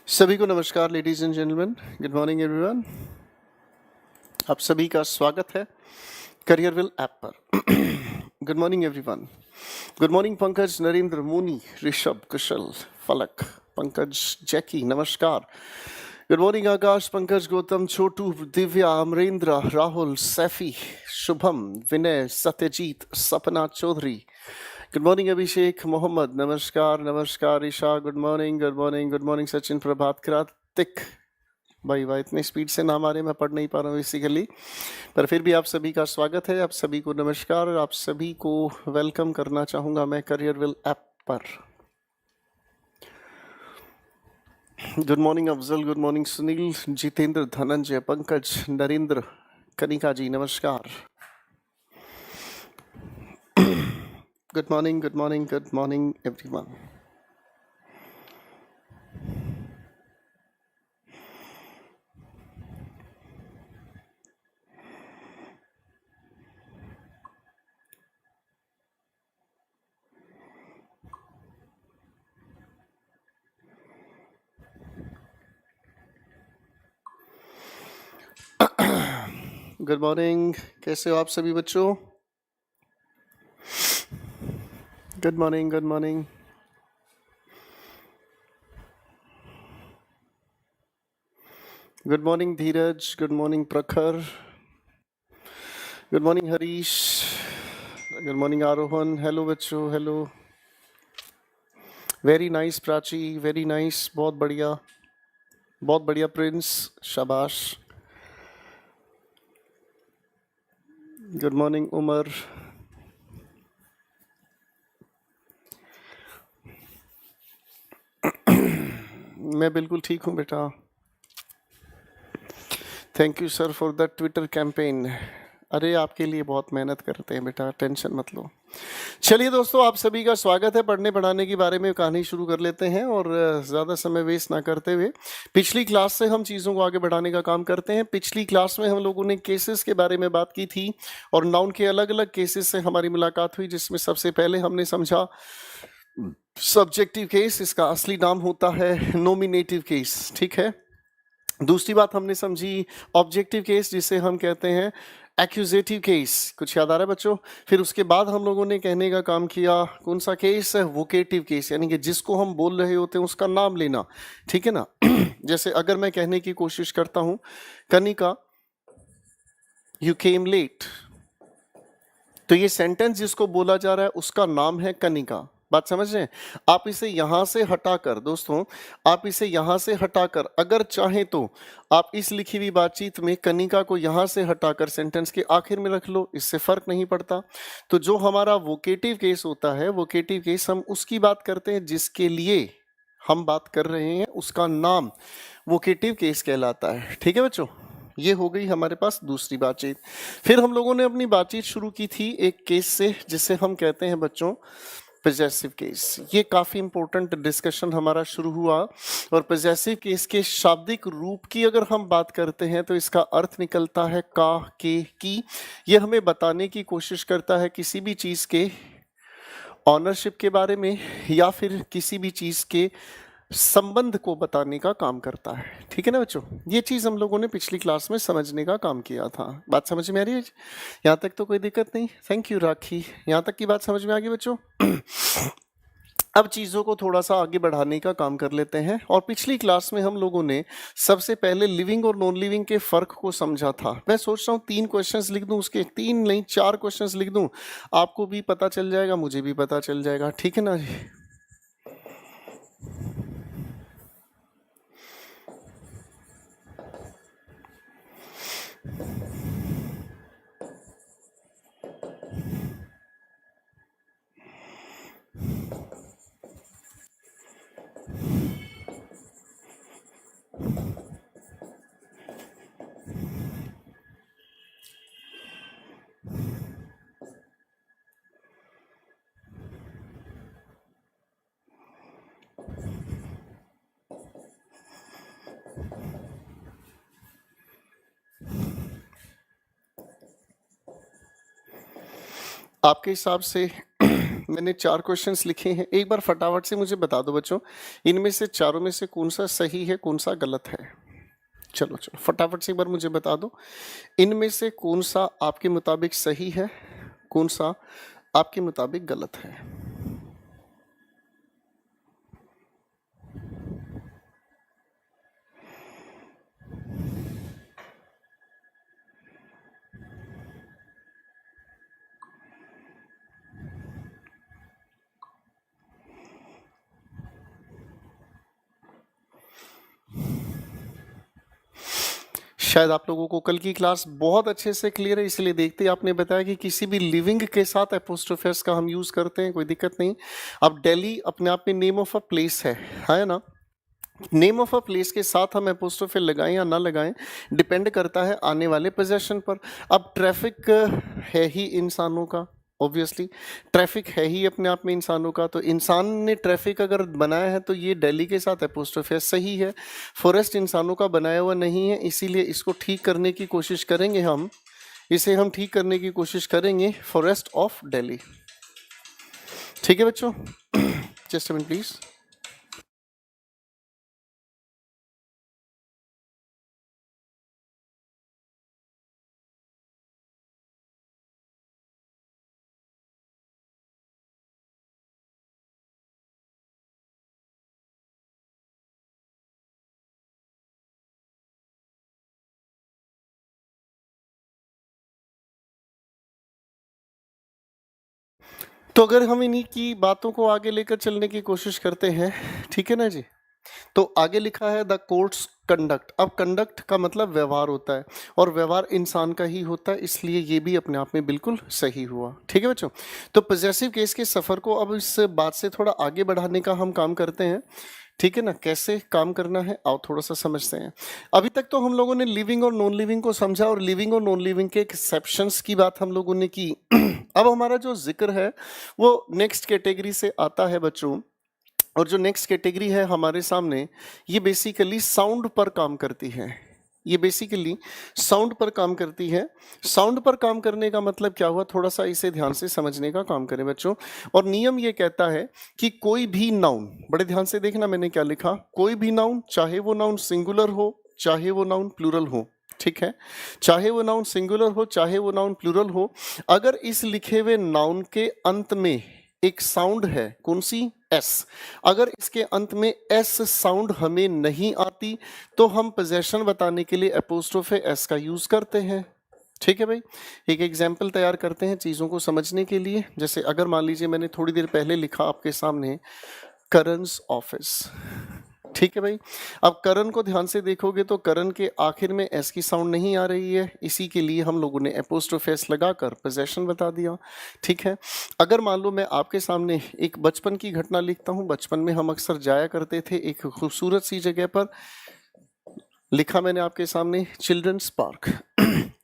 सभी को नमस्कार ladies and gentleman, good morning everyone. आप सभी का स्वागत है करियरविल ऐप पर। Good morning everyone. Good morning Pankaj, Narendra, Moni, Rishabh, Kushal, Falak, Pankaj, Jackie, नमस्कार। Good morning Akash, Pankaj, Gautam, Chhotu, Divya, Amrendra, Rahul, Saifi, Shubham, Vinay, Satyajit, Sapna Chaudhary. Good morning Abhishek, Mohammad, नमस्कार नमस्कार। Isha, good morning good morning good morning. Sachin, Prabhat, Kartik, भाई भाई इतनी स्पीड से नाम आ रहे मैं पढ़ नहीं पा रहा हूँ बेसिकली, पर फिर भी आप सभी का स्वागत है। आप सभी को नमस्कार और आप सभी को वेलकम करना चाहूँगा मैं करियरविल ऐप पर। Good morning Afzal, good morning Sunil, Jitendra, Dhananjay, Pankaj, Narendra, Kanika ji, नमस्कार। Good morning good morning good morning everyone. Good morning, कैसे हो आप सभी बच्चों? Good morning good morning. Good morning Dheeraj, good morning Prakhar, good morning Harish, good morning Aarohan. Hello बच्चों, hello. Very nice Prachi, very nice, बहुत बढ़िया प्रिंस, शाबाश। Good morning Umar. मैं बिल्कुल ठीक हूँ बेटा। Thank you sir for the Twitter campaign. अरे आपके लिए बहुत मेहनत करते हैं बेटा, टेंशन मत लो। चलिए दोस्तों, आप सभी का स्वागत है। पढ़ने पढ़ाने के बारे में कहानी शुरू कर लेते हैं और ज़्यादा समय वेस्ट ना करते हुए पिछली क्लास से हम चीज़ों को आगे बढ़ाने का काम करते हैं। पिछली क्लास में हम लोगों ने केसेस के बारे में बात की थी और नाउन के अलग अलग केसेस से हमारी मुलाकात हुई, जिसमें सबसे पहले हमने समझा सब्जेक्टिव केस, इसका असली नाम होता है नोमिनेटिव केस, ठीक है। दूसरी बात हमने समझी ऑब्जेक्टिव केस, जिसे हम कहते हैं एक्यूजेटिव केस। कुछ याद आ रहा है बच्चों? फिर उसके बाद हम लोगों ने कहने का काम किया कौन सा केस है, वोकेटिव केस, यानी कि जिसको हम बोल रहे होते हैं उसका नाम लेना, ठीक है ना। जैसे अगर मैं कहने की कोशिश करता हूं कनिका यू केम लेट, तो ये सेंटेंस जिसको बोला जा रहा है उसका नाम है कनिका। बात समझ रहे हैं? आप इसे यहां से हटाकर दोस्तों, आप इसे यहां से हटाकर अगर चाहें तो आप इस लिखी हुई बातचीत में कनिका को यहां से हटाकर सेंटेंस के आखिर में रख लो, इससे फर्क नहीं पड़ता। तो जो हमारा वोकेटिव केस होता है, वोकेटिव केस हम उसकी बात करते हैं जिसके लिए हम बात कर रहे हैं, उसका नाम वोकेटिव केस कहलाता है, ठीक है बच्चों। ये हो गई हमारे पास दूसरी बातचीत। फिर हम लोगों ने अपनी बातचीत शुरू की थी एक केस से, जिसे हम कहते हैं बच्चों पजेसिव केस। ये काफी इंपॉर्टेंट डिस्कशन हमारा शुरू हुआ और पजेसिव केस के शाब्दिक रूप की अगर हम बात करते हैं तो इसका अर्थ निकलता है का, के, की। ये हमें बताने की कोशिश करता है किसी भी चीज के ऑनरशिप के बारे में या फिर किसी भी चीज के संबंध को बताने का काम करता है, ठीक है ना बच्चों। ये चीज हम लोगों ने पिछली क्लास में समझने का काम किया था। बात समझ में आ रही है? यहाँ तक तो कोई दिक्कत नहीं? थैंक यू राखी, यहाँ तक की बात समझ में आ गई बच्चों। अब चीजों को थोड़ा सा आगे बढ़ाने का काम कर लेते हैं। और पिछली क्लास में हम लोगों ने सबसे पहले लिविंग और नॉन लिविंग के फर्क को समझा था। मैं सोच रहा हूँ 3 क्वेश्चंस लिख दूं, उसके 3 नहीं 4 क्वेश्चंस लिख दूं, आपको भी पता चल जाएगा, मुझे भी पता चल जाएगा, ठीक है ना जी। आपके हिसाब से मैंने 4 क्वेश्चंस लिखे हैं, एक बार फटाफट से मुझे बता दो बच्चों, इनमें से चारों में से कौन सा सही है, कौन सा गलत है। चलो चलो फटाफट से एक बार मुझे बता दो, इनमें से कौन सा आपके मुताबिक सही है, कौन सा आपके मुताबिक गलत है। शायद आप लोगों को कल की क्लास बहुत अच्छे से क्लियर है, इसलिए देखते ही आपने बताया कि किसी भी लिविंग के साथ एपोस्ट्रोफी एस का हम यूज करते हैं, कोई दिक्कत नहीं। अब दिल्ली अपने आप में नेम ऑफ अ प्लेस है ना। नेम ऑफ अ प्लेस के साथ हम एपोस्ट्रोफी लगाएं या ना लगाएं डिपेंड करता है आने वाले पोजेशन पर। अब ट्रैफिक है ही इंसानों का, ऑब्वियसली ट्रैफिक है ही अपने आप में इंसानों का, तो इंसान ने ट्रैफिक अगर बनाया है तो ये दिल्ली के साथ एपोस्ट्रोफी एस सही है। फॉरेस्ट इंसानों का बनाया हुआ नहीं है, इसीलिए इसको ठीक करने की कोशिश करेंगे हम, इसे हम ठीक करने की कोशिश करेंगे फॉरेस्ट ऑफ दिल्ली। ठीक है बच्चों, जस्ट अ मिनट प्लीज। तो अगर हम इन्हीं की बातों को आगे लेकर चलने की कोशिश करते हैं, ठीक है ना जी, तो आगे लिखा है द कोर्ट्स कंडक्ट। अब कंडक्ट का मतलब व्यवहार होता है, और व्यवहार इंसान का ही होता है, इसलिए ये भी अपने आप में बिल्कुल सही हुआ। ठीक है बच्चों, तो पॉजेसिव केस के सफर को अब इस बात से थोड़ा आगे बढ़ाने का हम काम करते हैं। ठीक है ना, कैसे काम करना है आओ थोड़ा सा समझते हैं। अभी तक तो हम लोगों ने लिविंग और नॉन लिविंग को समझा, और लिविंग और नॉन लिविंग के एक्सेप्शंस की बात हम लोगों ने की। अब हमारा जो जिक्र है वो नेक्स्ट कैटेगरी से आता है बच्चों, और जो नेक्स्ट कैटेगरी है हमारे सामने, ये बेसिकली साउंड पर काम करती है। ये बेसिकली साउंड पर काम करती है। साउंड पर काम करने का मतलब क्या हुआ, थोड़ा सा इसे ध्यान से समझने का काम करें बच्चों। और नियम ये कहता है कि कोई भी नाउन, बड़े ध्यान से देखना मैंने क्या लिखा, कोई भी नाउन, चाहे वो नाउन सिंगुलर हो चाहे वो नाउन प्लूरल हो, ठीक है, चाहे वो नाउन सिंगुलर हो चाहे वो नाउन प्लूरल हो, अगर इस लिखे हुए नाउन के अंत में एक साउंड है, कौन सी, एस, अगर इसके अंत में एस साउंड हमें नहीं आती तो हम पोजेशन बताने के लिए एपोस्ट्रोफे एस का यूज करते हैं। ठीक है भाई, एक एग्जाम्पल तैयार करते हैं चीजों को समझने के लिए। जैसे अगर मान लीजिए मैंने थोड़ी देर पहले लिखा आपके सामने करण's ऑफिस, ठीक है भाई। अब करण को ध्यान से देखोगे तो करण के आखिर में एस की साउंड नहीं आ रही है, इसी के लिए हम लोगों ने एपोस्ट्रोफी एस लगाकर पोजेशन बता दिया। ठीक है, अगर मान लो मैं आपके सामने एक बचपन की घटना लिखता हूं, बचपन में हम अक्सर जाया करते थे एक खूबसूरत सी जगह पर, लिखा मैंने आपके सामने चिल्ड्रंस पार्क।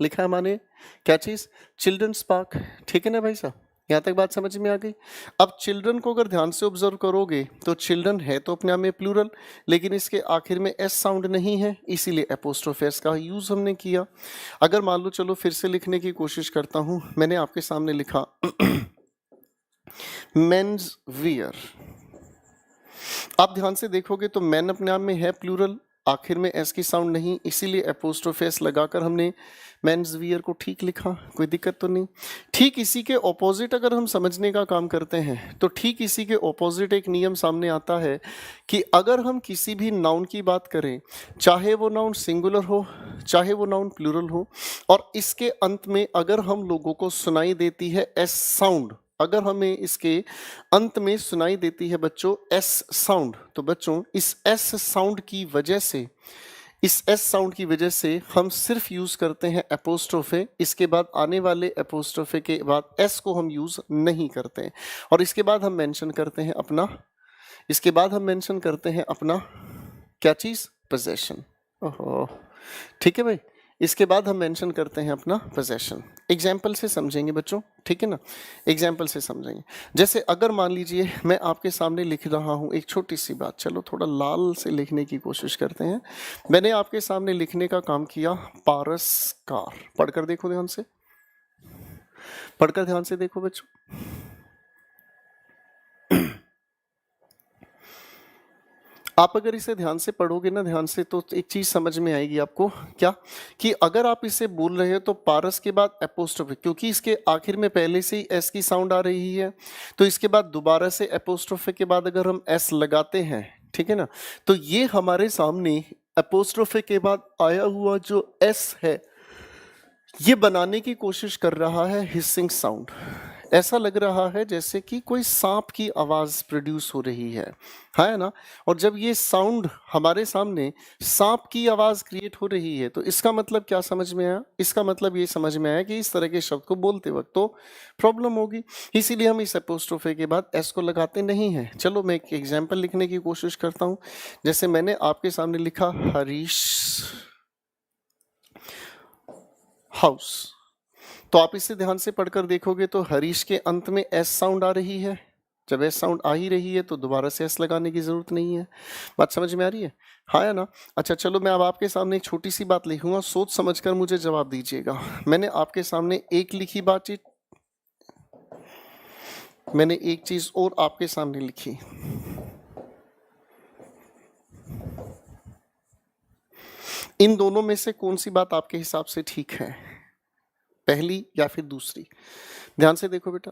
लिखा है माने क्या चीज, चिल्ड्रंस पार्क। ठीक है ना भाई साहब, यहाँ तक बात समझ में आ गई। अब चिल्ड्रन को अगर ध्यान से ऑब्जर्व करोगे तो चिल्ड्रन है तो अपने आप में प्लूरल, लेकिन इसके आखिर में एस साउंड नहीं है, इसीलिए एपोस्ट्रोफी एस का यूज हमने किया। अगर मान लो, चलो फिर से लिखने की कोशिश करता हूं, मैंने आपके सामने लिखा मेंस वियर। आप ध्यान से देखोगे तो मैन अपने आप में है प्लूरल, आखिर में एस की साउंड नहीं, इसीलिए एपोस्ट्रोफी एस लगाकर हमने मेंस वियर को ठीक लिखा, कोई दिक्कत तो नहीं। ठीक इसी के ऑपोजिट अगर हम समझने का काम करते हैं तो ठीक इसी के ऑपोजिट एक नियम सामने आता है कि अगर हम किसी भी नाउन की बात करें, चाहे वो नाउन सिंगुलर हो चाहे वो नाउन प्लूरल हो, और इसके अंत में अगर हम लोगों को सुनाई देती है एस साउंड, अगर हमें इसके अंत में सुनाई देती है बच्चों एस साउंड, तो बच्चों इस एस साउंड की वजह से, इस एस साउंड की वजह से हम सिर्फ यूज करते हैं एपोस्ट्रोफे, इसके बाद आने वाले एपोस्ट्रोफे के बाद एस को हम यूज नहीं करते हैं। और इसके बाद हम मेंशन करते हैं अपना, इसके बाद हम मेंशन करते हैं अपना क्या चीज, पोजेशन। ओहो, ठीक है भाई, इसके बाद हम मेंशन करते हैं अपना पोजेशन। एग्जाम्पल से समझेंगे बच्चों, ठीक है ना, एग्जाम्पल से समझेंगे। जैसे अगर मान लीजिए मैं आपके सामने लिख रहा हूं एक छोटी सी बात, चलो थोड़ा लाल से लिखने की कोशिश करते हैं। मैंने आपके सामने लिखने का काम किया पारस कार। पढ़कर देखो ध्यान से, पढ़कर ध्यान से देखो बच्चों। आप अगर इसे ध्यान से पढ़ोगे ना, ध्यान से, तो एक चीज समझ में आएगी आपको। क्या? कि अगर आप इसे बोल रहे हो तो पारस के बाद एपोस्ट्रोफी, क्योंकि इसके आखिर में पहले से ही एस की साउंड आ रही है, तो इसके बाद दोबारा से एपोस्ट्रोफी के बाद अगर हम एस लगाते हैं, ठीक है ना, तो ये हमारे सामने एपोस्ट्रोफी के बाद आया हुआ जो एस है, ये बनाने की कोशिश कर रहा है हिसिंग साउंड। ऐसा लग रहा है जैसे कि कोई सांप की आवाज प्रोड्यूस हो रही है ना। और जब ये साउंड हमारे सामने सांप की आवाज क्रिएट हो रही है, तो इसका मतलब क्या समझ में आया? इसका मतलब ये समझ में आया कि इस तरह के शब्द को बोलते वक्त तो प्रॉब्लम होगी, इसीलिए हम इस एपोस्ट्रोफे के बाद एस को लगाते नहीं हैं। चलो मैं एक एग्जाम्पल लिखने की कोशिश करता हूं। जैसे मैंने आपके सामने लिखा हरीश हाउस, तो आप इसे ध्यान से पढ़कर देखोगे तो हरीश के अंत में एस साउंड आ रही है। जब एस साउंड आ ही रही है तो दोबारा से एस लगाने की जरूरत नहीं है। बात समझ में आ रही है? हाँ या ना? अच्छा चलो, मैं अब आपके सामने एक छोटी सी बात लिखूंगा, सोच समझकर मुझे जवाब दीजिएगा। मैंने आपके सामने एक लिखी बातचीत, मैंने एक चीज और आपके सामने लिखी। इन दोनों में से कौन सी बात आपके हिसाब से ठीक है, पहली या फिर दूसरी? ध्यान से देखो बेटा,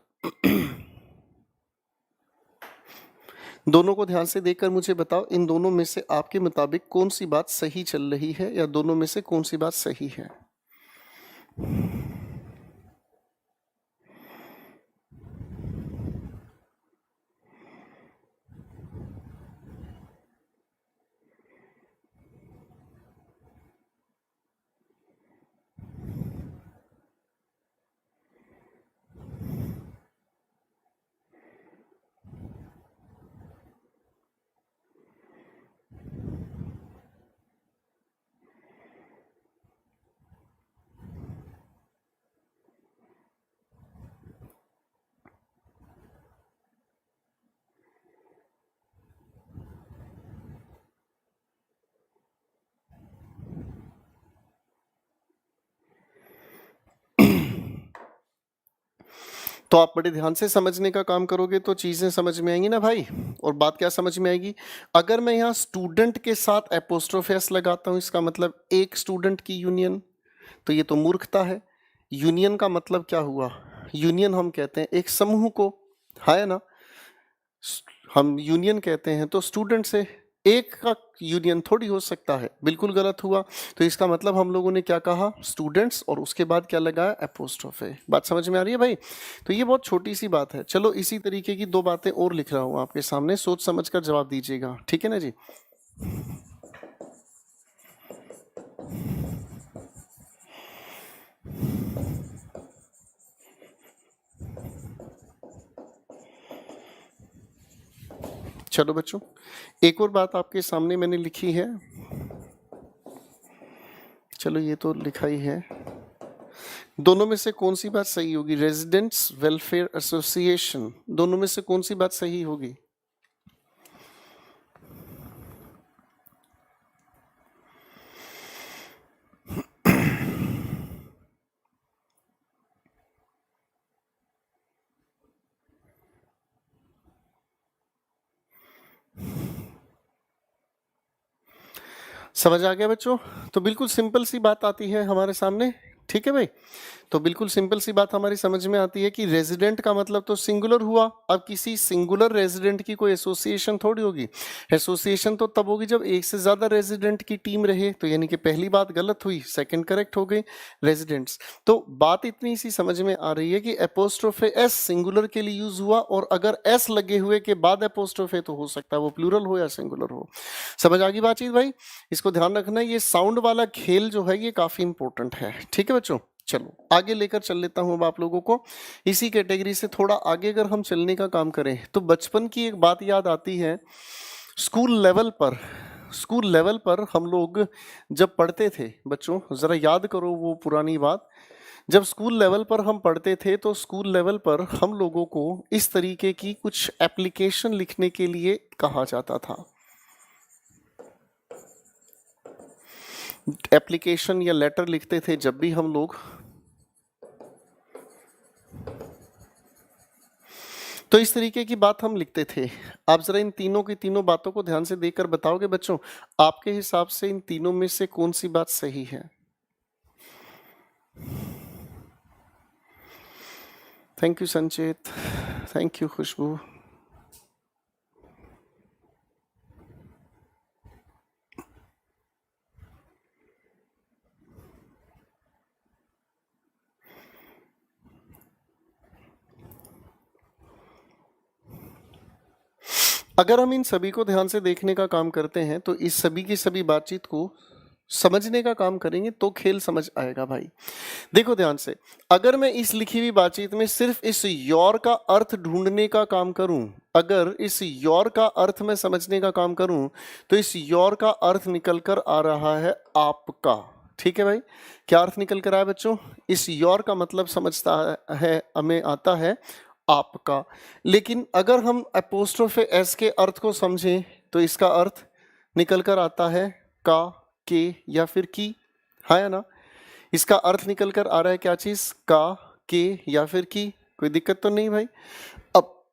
दोनों को ध्यान से देखकर मुझे बताओ, इन दोनों में से आपके मुताबिक कौन सी बात सही चल रही है, या दोनों में से कौन सी बात सही है? तो आप बड़े ध्यान से समझने का काम करोगे तो चीजें समझ में आएंगी ना भाई। और बात क्या समझ में आएगी? अगर मैं यहाँ स्टूडेंट के साथ एपोस्ट्रोफी एस लगाता हूं, इसका मतलब एक स्टूडेंट की यूनियन, तो ये तो मूर्खता है। यूनियन का मतलब क्या हुआ? यूनियन हम कहते हैं एक समूह को, है ना। हम यूनियन कहते हैं तो स्टूडेंट से एक का यूनियन थोड़ी हो सकता है, बिल्कुल गलत हुआ। तो इसका मतलब हम लोगों ने क्या कहा? स्टूडेंट्स, और उसके बाद क्या लगाया? एपोस्ट्रोफे। बात समझ में आ रही है भाई? तो ये बहुत छोटी सी बात है। चलो इसी तरीके की दो बातें और लिख रहा हूं आपके सामने, सोच समझ कर जवाब दीजिएगा, ठीक है ना जी। चलो बच्चों, एक और बात आपके सामने मैंने लिखी है। चलो ये तो लिखा ही है। दोनों में से कौन सी बात सही होगी? रेजिडेंट्स वेलफेयर एसोसिएशन, दोनों में से कौन सी बात सही होगी? समझ आ गया बच्चों? तो बिल्कुल सिंपल सी बात आती है हमारे सामने, ठीक है भाई। तो बिल्कुल सिंपल सी बात हमारी समझ में आती है कि रेजिडेंट का मतलब तो सिंगुलर हुआ। अब किसी सिंगुलर रेजिडेंट की कोई एसोसिएशन थोड़ी होगी। एसोसिएशन तो तब होगी जब एक से ज्यादा रेजिडेंट की टीम रहे। तो यानी कि पहली बात गलत हुई, सेकंड करेक्ट हो गई, रेजिडेंट्स। तो बात इतनी सी समझ में आ रही है कि एपोस्ट्रोफे एस सिंगुलर के लिए यूज हुआ, और अगर एस लगे हुए के बाद एपोस्ट्रोफे, तो हो सकता है वो प्लूरल हो या सिंगुलर हो। समझ आ गई बातचीत भाई? इसको ध्यान रखना, ये साउंड वाला खेल जो है ये काफी इंपॉर्टेंट है, ठीक है बच्चों। चलो आगे लेकर चल लेता हूं अब आप लोगों को। इसी कैटेगरी से थोड़ा आगे अगर हम चलने का काम करें, तो बचपन की एक बात याद आती है। स्कूल लेवल पर, स्कूल लेवल पर हम लोग जब पढ़ते थे बच्चों, जरा याद करो वो पुरानी बात। जब स्कूल लेवल पर हम पढ़ते थे तो स्कूल लेवल पर हम लोगों को इस तरीके की कुछ एप्लीकेशन लिखने के लिए कहा जाता था। एप्लीकेशन या लेटर लिखते थे जब भी हम लोग, तो इस तरीके की बात हम लिखते थे। आप जरा इन तीनों की तीनों बातों को ध्यान से देखकर बताओगे बच्चों, आपके हिसाब से इन तीनों में से कौन सी बात सही है? थैंक यू संचित, थैंक यू खुशबू। अगर हम इन सभी को ध्यान से देखने का काम करते हैं तो इस सभी की सभी बातचीत को समझने का काम करेंगे तो खेल समझ आएगा भाई। देखो ध्यान से, अगर मैं इस लिखी हुई बातचीत में सिर्फ इस योर का अर्थ ढूंढने का काम करूं, अगर इस योर का अर्थ में समझने का काम करूं, तो इस योर का अर्थ निकल कर आ रहा है आपका। ठीक है भाई, क्या अर्थ निकल कर आया बच्चों? इस योर का मतलब समझता है हमें आता है आपका। लेकिन अगर हम एपोस्ट्रोफे एस के अर्थ को समझें तो इसका अर्थ निकल कर आता है का, के या फिर की। हाँ या ना? इसका अर्थ निकल कर आ रहा है क्या चीज? का, के या फिर की। कोई दिक्कत तो नहीं भाई? अब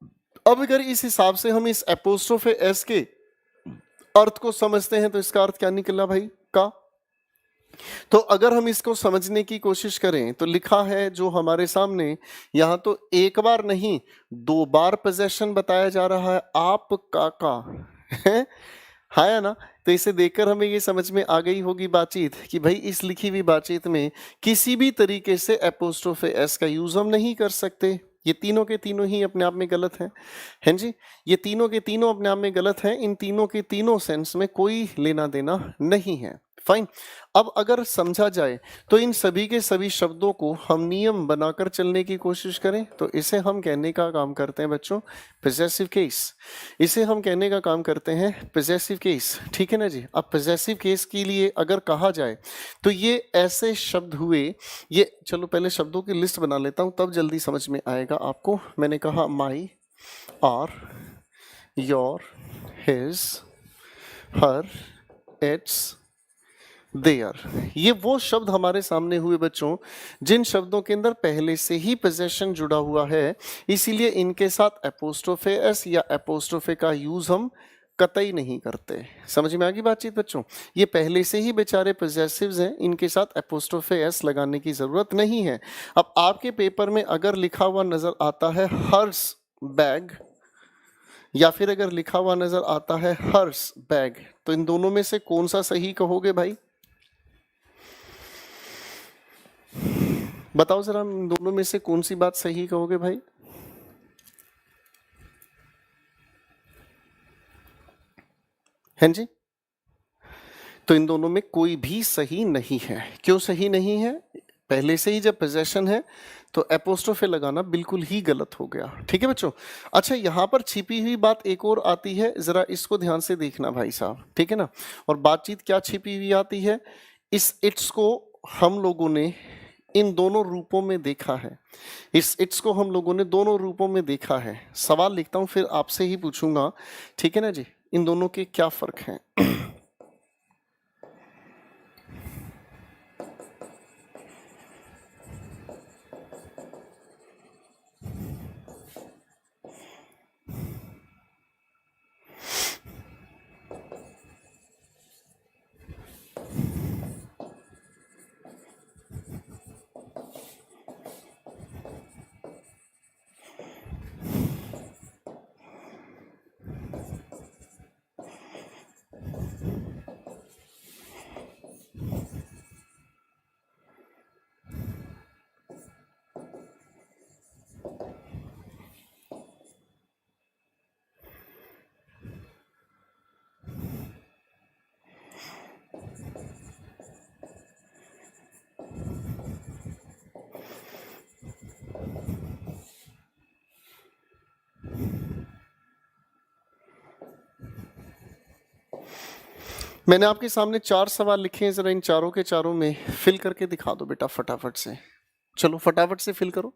अब अगर इस हिसाब से हम इस एपोस्ट्रोफे एस के अर्थ को समझते हैं तो इसका अर्थ क्या निकला भाई? का। तो अगर हम इसको समझने की कोशिश करें तो लिखा है जो हमारे सामने, यहां तो एक बार नहीं 2 बार पोजेशन बताया जा रहा है, आप का है। हाँ या ना? तो इसे देखकर हमें ये समझ में आ गई होगी बातचीत कि भाई इस लिखी हुई बातचीत में किसी भी तरीके से एपोस्ट्रोफे एस का यूज हम नहीं कर सकते। ये तीनों के तीनों ही अपने आप में गलत हैं जी। ये तीनों के तीनों अपने आप में गलत हैं। इन तीनों के तीनों सेंस में कोई लेना देना नहीं है। फाइन। अब अगर समझा जाए तो इन सभी के सभी शब्दों को हम नियम बनाकर चलने की कोशिश करें तो इसे हम कहने का काम करते हैं बच्चों पोजेसिव केस। इसे हम कहने का काम करते हैं पोजेसिव केस। ठीक है ना जी? अब पोजेसिव केस के लिए अगर कहा जाए तो ये ऐसे शब्द हुए, ये चलो पहले शब्दों की लिस्ट बना लेता हूं तब जल्दी समझ में आएगा आपको। मैंने कहा my, our, your, his, her, its, their. ये वो शब्द हमारे सामने हुए बच्चों जिन शब्दों के अंदर पहले से ही पोजेशन जुड़ा हुआ है, इसीलिए इनके साथ एपोस्ट्रोफे एस या एपोस्ट्रोफे का यूज हम कतई नहीं करते। समझ में आ गई बातचीत बच्चों? ये पहले से ही बेचारे पोजेसिव्स हैं, इनके साथ एपोस्ट्रोफे एस लगाने की जरूरत नहीं है। अब आपके पेपर में अगर लिखा हुआ नजर आता है हर्स बैग, या फिर अगर लिखा हुआ नजर आता है हर्स बैग, तो इन दोनों में से कौन सा सही कहोगे भाई? बताओ जरा, इन दोनों में से कौन सी बात सही कहोगे भाई? हैं जी? तो इन दोनों में कोई भी सही नहीं है। क्यों सही नहीं है? पहले से ही जब पोजेशन है तो एपोस्ट्रोफे लगाना बिल्कुल ही गलत हो गया। ठीक है बच्चों? अच्छा, यहां पर छिपी हुई बात एक और आती है, जरा इसको ध्यान से देखना भाई साहब। ठीक है ना? और बातचीत क्या छिपी हुई आती है? इस इट्स को हम लोगों ने इन दोनों रूपों में देखा है। इस इट्स को हम लोगों ने दोनों रूपों में देखा है। सवाल लिखता हूं फिर आपसे ही पूछूंगा। ठीक है ना जी? इन दोनों के क्या फर्क हैं? मैंने आपके सामने 4 सवाल लिखे हैं, जरा इन चारों के चारों में फिल करके दिखा दो बेटा फटाफट से। चलो फटाफट से फिल करो।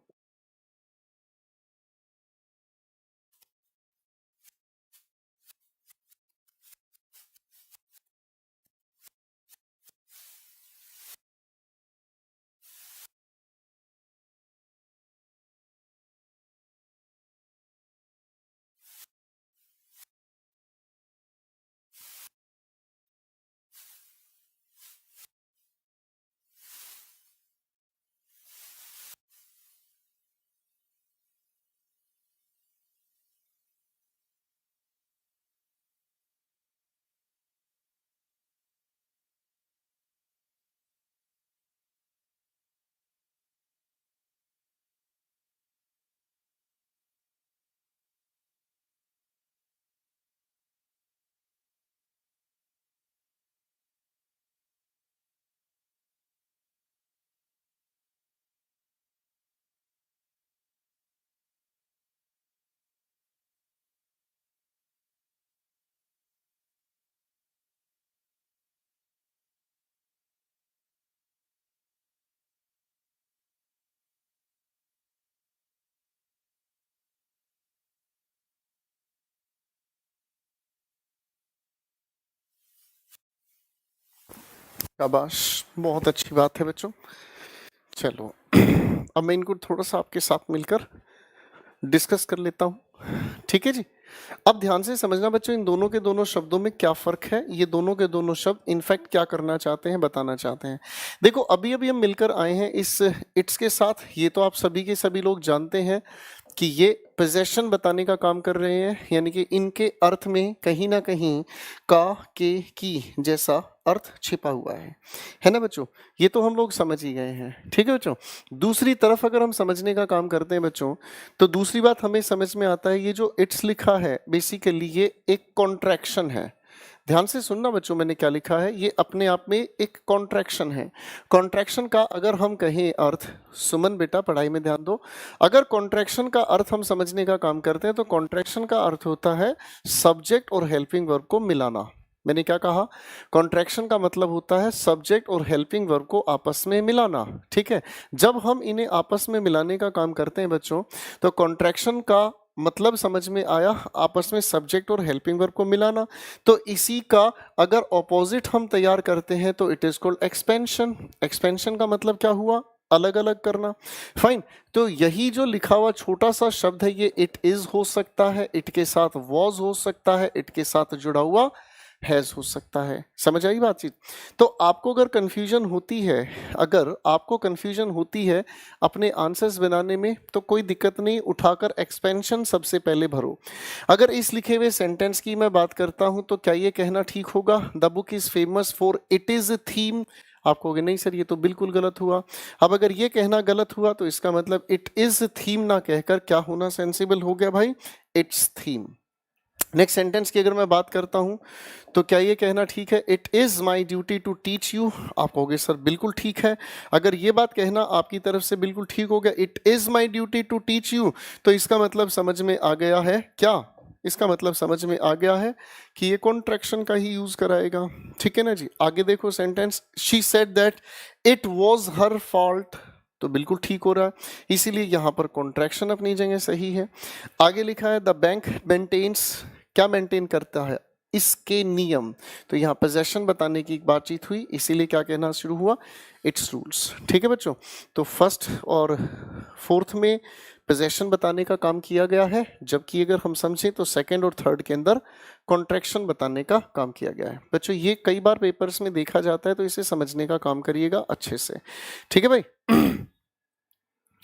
शाबाश, बहुत अच्छी बात है बच्चों। चलो अब मैं इनको थोड़ा सा आपके साथ मिलकर डिस्कस कर लेता हूँ, ठीक है जी। अब ध्यान से समझना बच्चों, इन दोनों के दोनों शब्दों में क्या फर्क है, ये दोनों के दोनों शब्द इनफैक्ट क्या करना चाहते हैं, बताना चाहते हैं। देखो अभी अभी हम मिलकर आए हैं इस इट्स के साथ, ये तो आप सभी के सभी लोग जानते हैं कि ये पोजेशन बताने का काम कर रहे हैं, यानी कि इनके अर्थ में कहीं ना कहीं का, के, की जैसा अर्थ छिपा हुआ है ना बच्चों। ये तो हम लोग समझ ही गए हैं, ठीक है बच्चों। दूसरी तरफ अगर हम समझने का काम करते हैं बच्चों, तो दूसरी बात हमें समझ में आता है, ये जो इट्स लिखा है बेसिकली ये एक कॉन्ट्रैक्शन है। ध्यान से सुनना बच्चों, मैंने क्या लिखा है, ये अपने आप में एक कॉन्ट्रैक्शन है। कॉन्ट्रैक्शन का अगर हम कहें अर्थ, सुमन बेटा पढ़ाई में ध्यान दो, अगर कॉन्ट्रैक्शन का अर्थ हम समझने का काम करते हैं तो कॉन्ट्रैक्शन का अर्थ होता है सब्जेक्ट और हेल्पिंग वर्ब को मिलाना। मैंने क्या कहा, कॉन्ट्रैक्शन का मतलब होता है सब्जेक्ट और हेल्पिंग वर्ब को आपस में मिलाना, ठीक है। जब हम इन्हें आपस में मिलाने का काम करते हैं बच्चों, तो कॉन्ट्रैक्शन का मतलब समझ में आया, आपस में सब्जेक्ट और हेल्पिंग वर्ब को मिलाना। तो इसी का अगर ऑपोजिट हम तैयार करते हैं तो it is called expansion. Expansion का मतलब क्या हुआ, अलग अलग करना। फाइन, तो यही जो लिखा हुआ छोटा सा शब्द है ये इट इज हो सकता है, इट के साथ वॉज हो सकता है, इट के साथ जुड़ा हुआ हैज हो सकता है। समझ आई बातचीत। तो आपको अगर कंफ्यूजन होती है, अगर आपको कंफ्यूजन होती है अपने आंसर्स बनाने में, तो कोई दिक्कत नहीं, उठाकर एक्सपेंशन सबसे पहले भरो। अगर इस लिखे हुए सेंटेंस की मैं बात करता हूं तो क्या ये कहना ठीक होगा, the book is famous for it is theme. आप कहोगे नहीं सर ये तो बिल्कुल गलत हुआ। अब अगर ये कहना गलत हुआ तो इसका मतलब इट इज थीम ना कहकर क्या होना सेंसिबल हो गया भाई, इट्स थीम। नेक्स्ट सेंटेंस की अगर मैं बात करता हूं तो क्या ये कहना ठीक है, it is my duty to teach you. आप कहोगे सर बिल्कुल ठीक है। अगर ये बात कहना आपकी तरफ से बिल्कुल ठीक हो गया, it is my duty to teach you, तो इसका मतलब समझ में आ गया है क्या, इसका मतलब समझ में आ गया है कि ये कॉन्ट्रैक्शन का ही यूज कराएगा, ठीक है ना जी। आगे देखो sentence, she said that it was her fault, तो बिल्कुल ठीक हो रहा है, इसीलिए यहां पर कॉन्ट्रैक्शन अपनी जगह सही है। आगे लिखा है द बैंक मेंटेन्स, क्या मेंटेन करता है, इसके नियम। तो यहाँ पोजेशन बताने की बातचीत हुई, इसीलिए क्या कहना शुरू हुआ, इट्स रूल्स, ठीक है बच्चों। तो फर्स्ट और फोर्थ में पोजेशन बताने का काम किया गया है, जबकि अगर हम समझें तो सेकंड और थर्ड के अंदर कॉन्ट्रैक्शन बताने का काम किया गया है। बच्चों ये कई बार पेपर्स में देखा जाता है, तो इसे समझने का काम करिएगा अच्छे से, ठीक है भाई।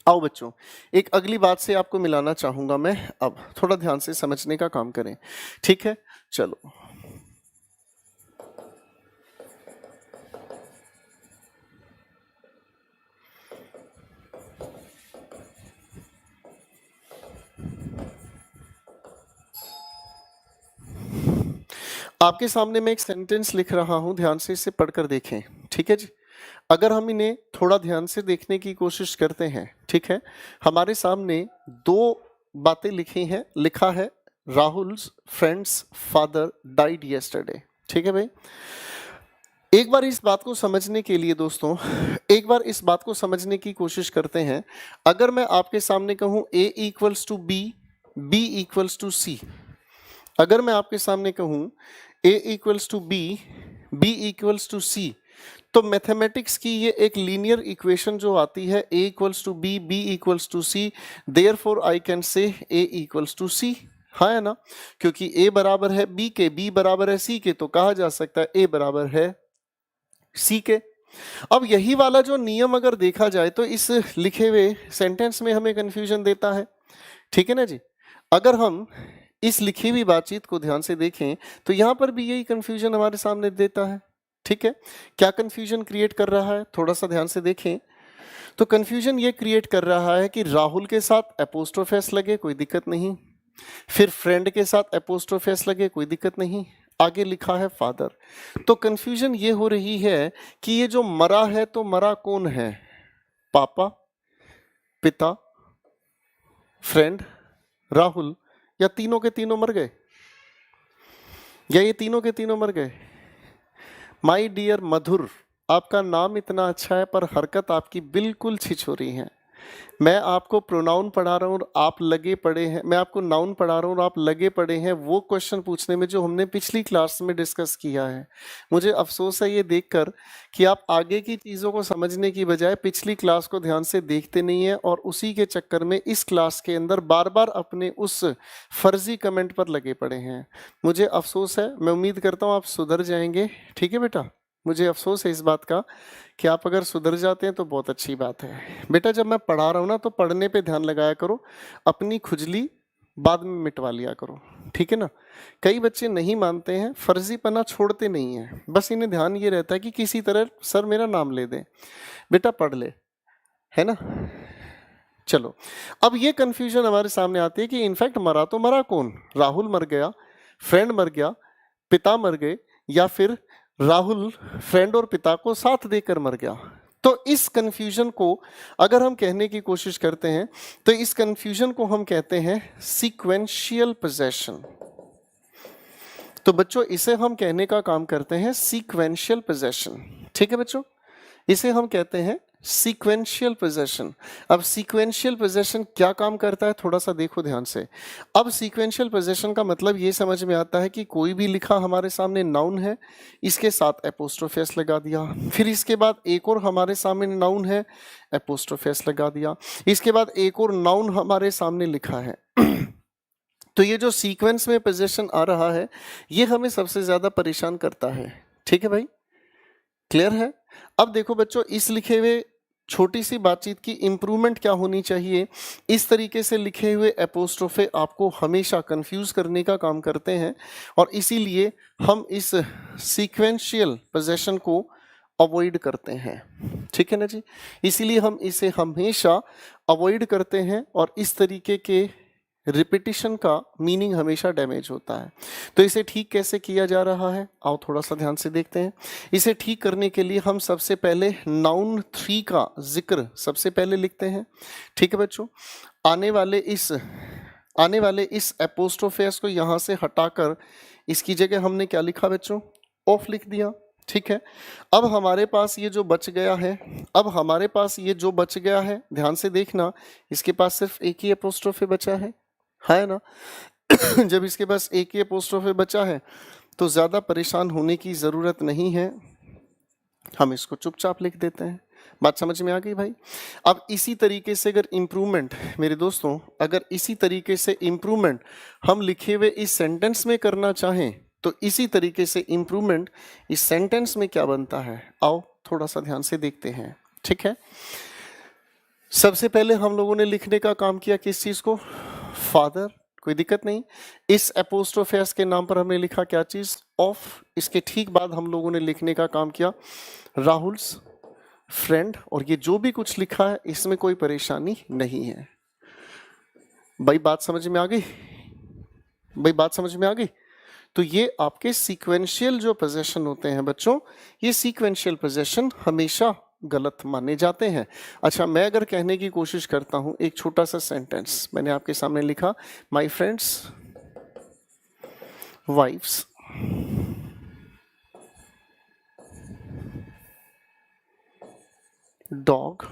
आओ बच्चों, एक अगली बात से आपको मिलाना चाहूंगा मैं, अब थोड़ा ध्यान से समझने का काम करें, ठीक है। चलो आपके सामने मैं एक सेंटेंस लिख रहा हूं, ध्यान से इसे पढ़कर देखें, ठीक है जी। अगर हम इन्हें थोड़ा ध्यान से देखने की कोशिश करते हैं, ठीक है, हमारे सामने दो बातें लिखी हैं, लिखा है Rahul's friends father died yesterday, ठीक है भाई। एक बार इस बात को समझने के लिए दोस्तों, एक बार इस बात को समझने की कोशिश करते हैं। अगर मैं आपके सामने कहूं A equals to B, B equals to C, अगर मैं आपके सामने कहूं A equals to B, B equals to C, तो मैथमेटिक्स की ये एक लीनियर इक्वेशन जो आती है A equals to B, B equals to C, therefore I can say A equals to C, हाँ है ना, क्योंकि A बराबर है B के, B बराबर है C के, तो कहा जा सकता है A बराबर है C के। अब यही वाला जो नियम अगर देखा जाए तो इस लिखे हुए सेंटेंस में हमें कंफ्यूजन देता है, ठीक है ना जी। अगर हम इस लिखी हुई बातचीत को ध्यान से देखें तो यहां पर भी यही कंफ्यूजन हमारे सामने देता है, ठीक है। क्या कंफ्यूजन क्रिएट कर रहा है, थोड़ा सा ध्यान से देखें तो कंफ्यूजन ये क्रिएट कर रहा है कि राहुल के साथ एपोस्ट्रोफ एस लगे कोई दिक्कत नहीं, फिर फ्रेंड के साथ एपोस्ट्रोफ एस लगे कोई दिक्कत नहीं, आगे लिखा है फादर। तो कंफ्यूजन ये हो रही है कि ये जो मरा है तो मरा कौन है, पापा, पिता, फ्रेंड, राहुल, या तीनों के तीनों मर गए, या ये तीनों के तीनों मर गए। माय डियर मधुर, आपका नाम इतना अच्छा है पर हरकत आपकी बिल्कुल छिछोरी है। मैं आपको प्रोनाउन पढ़ा रहा हूँ और आप लगे पड़े हैं, मैं आपको नाउन पढ़ा रहा हूँ और आप लगे पड़े हैं वो क्वेश्चन पूछने में जो हमने पिछली क्लास में डिस्कस किया है। मुझे अफसोस है ये देखकर कि आप आगे की चीज़ों को समझने की बजाय पिछली क्लास को ध्यान से देखते नहीं हैं और उसी के चक्कर में इस क्लास के अंदर बार बार अपने उस फर्जी कमेंट पर लगे पड़े हैं। मुझे अफसोस है, मैं उम्मीद करता हूँ आप सुधर जाएंगे। ठीक है बेटा, मुझे अफसोस है इस बात का कि आप अगर सुधर जाते हैं तो बहुत अच्छी बात है। बेटा जब मैं पढ़ा रहा हूँ ना तो पढ़ने पे ध्यान लगाया करो, अपनी खुजली बाद में मिटवा लिया करो, ठीक है ना। कई बच्चे नहीं मानते हैं, फर्जीपना छोड़ते नहीं हैं, बस इन्हें ध्यान ये रहता है कि किसी तरह सर मेरा नाम ले दें। बेटा पढ़ ले, है ना। चलो, अब ये कंफ्यूजन हमारे सामने आती है कि इनफैक्ट मरा तो मरा कौन, राहुल मर गया, फ्रेंड मर गया, पिता मर गए, या फिर राहुल फ्रेंड और पिता को साथ देकर मर गया। तो इस कंफ्यूजन को अगर हम कहने की कोशिश करते हैं तो इस कंफ्यूजन को हम कहते हैं सीक्वेंशियल पोजेशन। तो बच्चों इसे हम कहने का काम करते हैं सीक्वेंशियल पोजेशन, ठीक है बच्चों, इसे हम कहते हैं सीक्वेंशियल पोजेशन। अब सीक्वेंशियल पोजेशन क्या काम करता है थोड़ा सा देखो ध्यान से। अब सीक्वेंशियल पोजेशन का मतलब ये समझ में आता है कि कोई भी लिखा हमारे सामने नाउन है, इसके साथ एपोस्ट्रोफी एस लगा दिया, फिर इसके बाद एक और हमारे सामने नाउन है, एपोस्ट्रोफी एस लगा दिया, इसके बाद एक और नाउन हमारे सामने लिखा है। तो ये जो सीक्वेंस में पोजेशन आ रहा है ये हमें सबसे ज्यादा परेशान करता है। ठीक है भाई, क्लियर है। अब देखो बच्चों, इस लिखे हुए छोटी सी बातचीत की इंप्रूवमेंट क्या होनी चाहिए, इस तरीके से लिखे हुए एपोस्ट्रोफे आपको हमेशा कंफ्यूज करने का काम करते हैं और इसीलिए हम इस सीक्वेंशियल पोजेशन को अवॉइड करते हैं। ठीक है ना जी, इसीलिए हम इसे हमेशा अवॉइड करते हैं और इस तरीके के रिपीटिशन का मीनिंग हमेशा डैमेज होता है। तो इसे ठीक कैसे किया जा रहा है, आओ थोड़ा सा ध्यान से देखते हैं। इसे ठीक करने के लिए हम सबसे पहले नाउन 3 का जिक्र सबसे पहले लिखते हैं। ठीक है बच्चों, आने वाले इस एपोस्ट्रोफेस को यहाँ से हटाकर इसकी जगह हमने क्या लिखा बच्चों, ऑफ लिख दिया। ठीक है, अब हमारे पास ये जो बच गया है, ध्यान से देखना, इसके पास सिर्फ एक ही एपोस्ट्रोफे बचा है ना। जब इसके पास एक ही एपोस्ट्रोफे बचा है तो ज्यादा परेशान होने की जरूरत नहीं है, हम इसको चुपचाप लिख देते हैं। बात समझ में आ गई भाई। अब इसी तरीके से अगर इम्प्रूवमेंट मेरे दोस्तों, अगर इसी तरीके से इम्प्रूवमेंट हम लिखे हुए इस सेंटेंस में करना चाहें तो इसी तरीके से इम्प्रूवमेंट इस सेंटेंस में क्या बनता है, आओ थोड़ा सा ध्यान से देखते हैं। ठीक है, सबसे पहले हम लोगों ने लिखने का काम किया किस चीज को, फादर, कोई दिक्कत नहीं। इस एपोस्ट्रोफेस के नाम पर हमने लिखा क्या चीज, ऑफ। इसके ठीक बाद हम लोगों ने लिखने का काम किया राहुल्स फ्रेंड, और ये जो भी कुछ लिखा है इसमें कोई परेशानी नहीं है। भाई बात समझ में आ गई, तो ये आपके सीक्वेंशियल जो पोजेशन होते हैं बच्चों, ये सीक्वेंशियल पोजेशन हमेशा गलत माने जाते हैं। अच्छा, मैं अगर कहने की कोशिश करता हूं एक छोटा सा सेंटेंस, मैंने आपके सामने लिखा my friend's wife's dog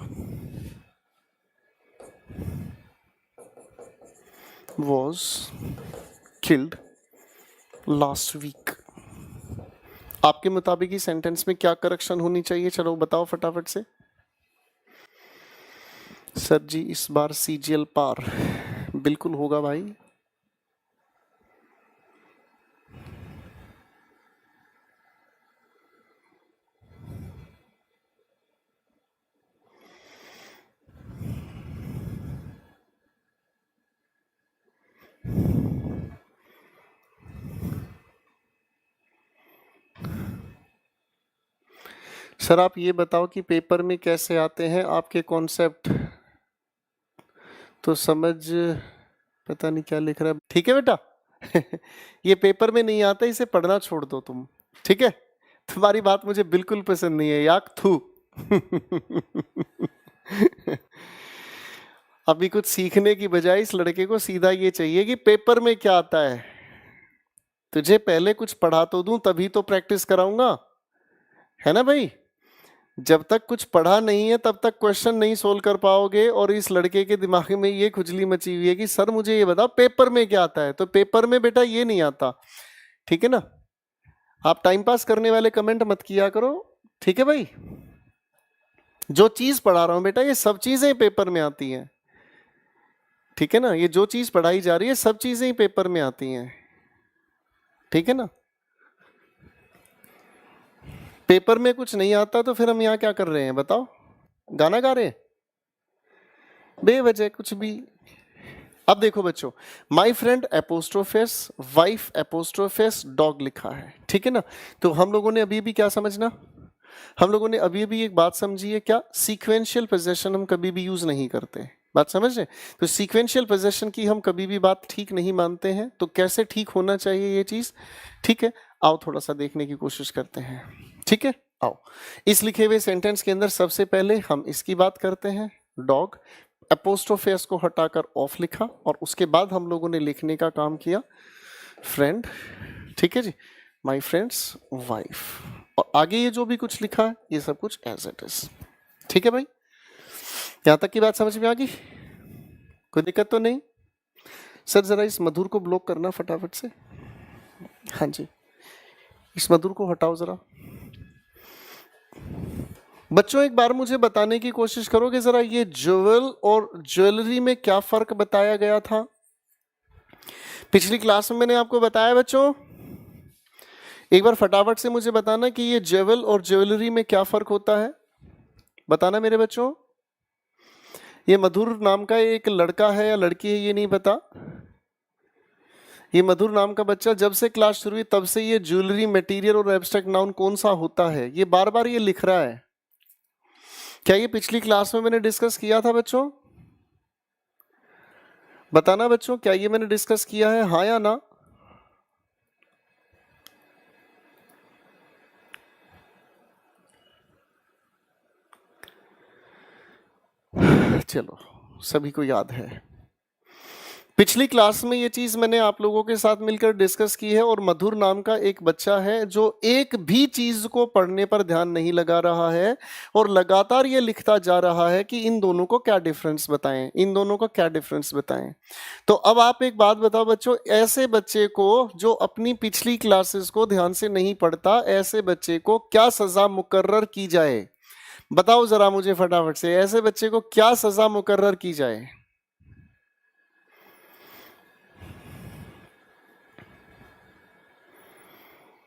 was killed last week। आपके मुताबिक इस सेंटेंस में क्या करेक्शन होनी चाहिए, चलो बताओ फटाफट से। सर जी इस बार सीजीएल पार, बिल्कुल होगा भाई। सर आप ये बताओ कि पेपर में कैसे आते हैं आपके कॉन्सेप्ट, तो समझ पता नहीं क्या लिख रहा है। ठीक है बेटा ये पेपर में नहीं आता, इसे पढ़ना छोड़ दो तुम। ठीक है, तुम्हारी बात मुझे बिल्कुल पसंद नहीं है याक थू अभी कुछ सीखने की बजाय इस लड़के को सीधा ये चाहिए कि पेपर में क्या आता है। तुझे पहले कुछ पढ़ा तो दूं तभी तो प्रैक्टिस कराऊंगा, है ना भाई। जब तक कुछ पढ़ा नहीं है तब तक क्वेश्चन नहीं सोल्व कर पाओगे। और इस लड़के के दिमाग में ये खुजली मची हुई है कि सर मुझे ये बताओ पेपर में क्या आता है, तो पेपर में बेटा ये नहीं आता, ठीक है ना। आप टाइम पास करने वाले कमेंट मत किया करो, ठीक है भाई। जो चीज पढ़ा रहा हूं बेटा ये सब चीजें पेपर में आती हैं, ठीक है ना। ये जो चीज पढ़ाई जा रही है सब चीजें ही पेपर में आती हैं, ठीक है ना। पेपर में कुछ नहीं आता तो फिर हम यहाँ क्या कर रहे हैं बताओ, गाना गा रहे हैं बेवजह कुछ भी। अब देखो बच्चों, माई फ्रेंड एपोस्ट्रोफेस वाइफ एपोस्ट्रोफेस डॉग लिखा है, ठीक है ना। तो हम लोगों ने अभी भी क्या समझना, हम लोगों ने अभी भी एक बात समझी है क्या, सीक्वेंशियल पोजेशन हम कभी भी यूज नहीं करते, बात समझ रहे। तो सीक्वेंशियल पोजेशन की हम कभी भी बात ठीक नहीं मानते हैं, तो कैसे ठीक होना चाहिए ये चीज, ठीक है। आओ थोड़ा सा देखने की कोशिश करते हैं, ठीक है। आओ इस लिखे हुए सेंटेंस के अंदर सबसे पहले हम इसकी बात करते हैं, डॉग, एपोस्ट्रोफेस को हटाकर ऑफ लिखा, और उसके बाद हम लोगों ने लिखने का काम किया फ्रेंड, ठीक है जी, माई फ्रेंड्स वाइफ, और आगे ये जो भी कुछ लिखा है ये सब कुछ एज इट इज, ठीक है भाई। यहां तक की बात समझ में आ गई, कोई दिक्कत तो नहीं। सर जरा इस मधुर को ब्लॉक करना फटाफट से, हाँ जी इस मधुर को हटाओ जरा। बच्चों एक बार मुझे बताने की कोशिश करोगे जरा, ये ज्वेल और ज्वेलरी में क्या फर्क बताया गया था पिछली क्लास में, मैंने आपको बताया बच्चों। एक बार फटाफट से मुझे बताना कि ये ज्वेल और ज्वेलरी में क्या फर्क होता है, बताना मेरे बच्चों। ये मधुर नाम का एक लड़का है या लड़की है ये नहीं पता, ये मधुर नाम का बच्चा जब से क्लास शुरू हुई तब से ये ज्वेलरी मटेरियल और एब्स्ट्रैक्ट नाउन कौन सा होता है ये बार बार ये लिख रहा है। क्या ये पिछली क्लास में मैंने डिस्कस किया था बच्चों, बताना बच्चों, क्या ये मैंने डिस्कस किया है, हाँ या ना। चलो सभी को याद है, पिछली क्लास में ये चीज मैंने आप लोगों के साथ मिलकर डिस्कस की है। और मधुर नाम का एक बच्चा है जो एक भी चीज को पढ़ने पर ध्यान नहीं लगा रहा है और लगातार ये लिखता जा रहा है कि इन दोनों को क्या डिफरेंस बताएं, इन दोनों को क्या डिफरेंस बताएं। तो अब आप एक बात बताओ बच्चों, ऐसे बच्चे को जो अपनी पिछली क्लासेस को ध्यान से नहीं पढ़ता, ऐसे बच्चे को क्या सजा मुकर्रर की जाए, बताओ जरा मुझे फटाफट से, ऐसे बच्चे को क्या सजा मुकर्रर की जाए,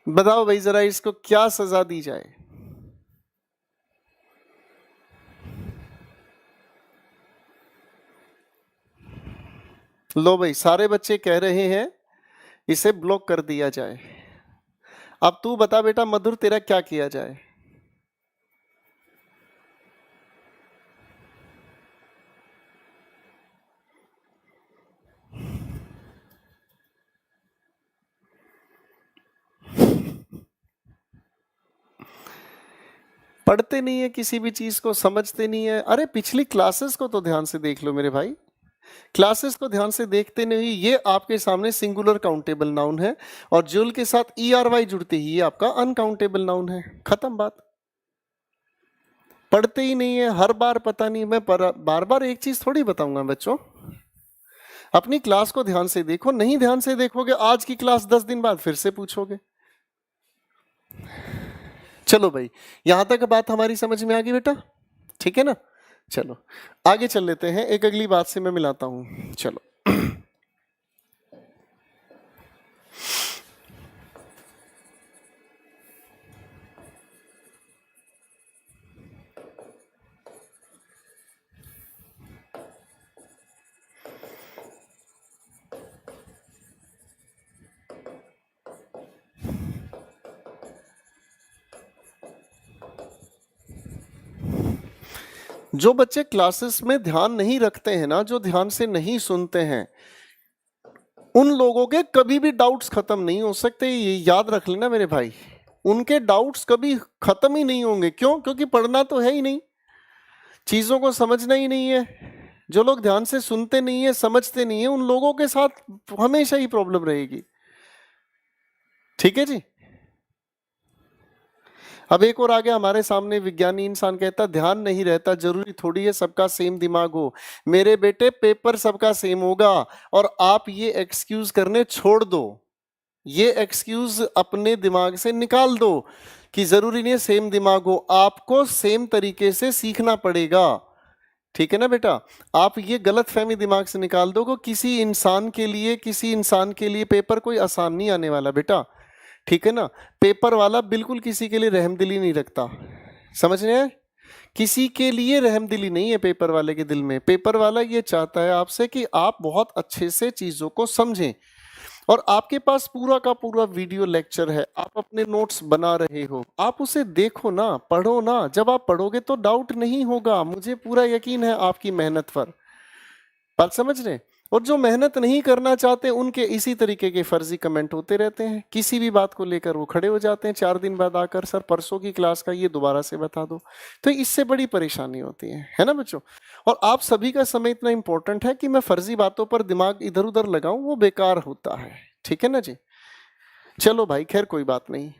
बताओ भाई जरा, इसको क्या सजा दी जाए। लो भाई सारे बच्चे कह रहे हैं इसे ब्लॉक कर दिया जाए। अब तू बता बेटा मधुर तेरा क्या किया जाए। पढ़ते नहीं है किसी भी चीज को, समझते नहीं है। अरे पिछली क्लासेस को तो ध्यान से देख लो मेरे भाई, क्लासेस को ध्यान से देखते नहीं। ये आपके सामने सिंगुलर काउंटेबल नाउन है और जुल के साथ ERY जुड़ते ही ये आपका अनकाउंटेबल नाउन है, खत्म बात। पढ़ते ही नहीं है, हर बार पता नहीं, मैं बार बार एक चीज थोड़ी बताऊंगा बच्चों, अपनी क्लास को ध्यान से देखो। नहीं ध्यान से देखोगे आज की क्लास 10 दिन बाद फिर से पूछोगे। चलो भाई यहां तक बात हमारी समझ में आ गई बेटा, ठीक है ना। चलो आगे चल लेते हैं, एक अगली बात से मैं मिलाता हूं, चलो। जो बच्चे क्लासेस में ध्यान नहीं रखते हैं ना, जो ध्यान से नहीं सुनते हैं, उन लोगों के कभी भी डाउट्स खत्म नहीं हो सकते, ये याद रख लेना मेरे भाई। उनके डाउट्स कभी खत्म ही नहीं होंगे, क्यों, क्योंकि पढ़ना तो है ही नहीं, चीजों को समझना ही नहीं है। जो लोग ध्यान से सुनते नहीं है, समझते नहीं है, उन लोगों के साथ हमेशा ही प्रॉब्लम रहेगी, ठीक है जी। अब एक और आ गया हमारे सामने, विज्ञानी इंसान कहता ध्यान नहीं रहता, जरूरी थोड़ी है सबका सेम दिमाग हो। मेरे बेटे पेपर सबका सेम होगा, और आप ये एक्सक्यूज करने छोड़ दो, ये एक्सक्यूज अपने दिमाग से निकाल दो कि जरूरी नहीं है सेम दिमाग हो, आपको सेम तरीके से सीखना पड़ेगा। ठीक है ना बेटा, आप ये गलत फहमी दिमाग से निकाल दो, किसी इंसान के लिए पेपर कोई आसान नहीं आने वाला बेटा। ठीक है ना, पेपर वाला बिल्कुल किसी के लिए रहमदिली नहीं रखता, समझ रहे हैं? किसी के लिए रहमदिली नहीं है पेपर वाले के दिल में। पेपर वाला ये चाहता है आपसे कि आप बहुत अच्छे से चीजों को समझें, और आपके पास पूरा का पूरा वीडियो लेक्चर है, आप अपने नोट्स बना रहे हो, आप उसे देखो ना, पढ़ो ना। जब आप पढ़ोगे तो डाउट नहीं होगा, मुझे पूरा यकीन है आपकी मेहनत पर। बात समझ रहे? और जो मेहनत नहीं करना चाहते उनके इसी तरीके के फर्जी कमेंट होते रहते हैं, किसी भी बात को लेकर वो खड़े हो जाते हैं 4 दिन बाद आकर, सर परसों की क्लास का ये दोबारा से बता दो। तो इससे बड़ी परेशानी होती है ना बच्चों? और आप सभी का समय इतना इंपॉर्टेंट है कि मैं फर्जी बातों पर दिमाग इधर उधर लगाऊं, वो बेकार होता है। ठीक है ना जी? चलो भाई, खैर कोई बात नहीं,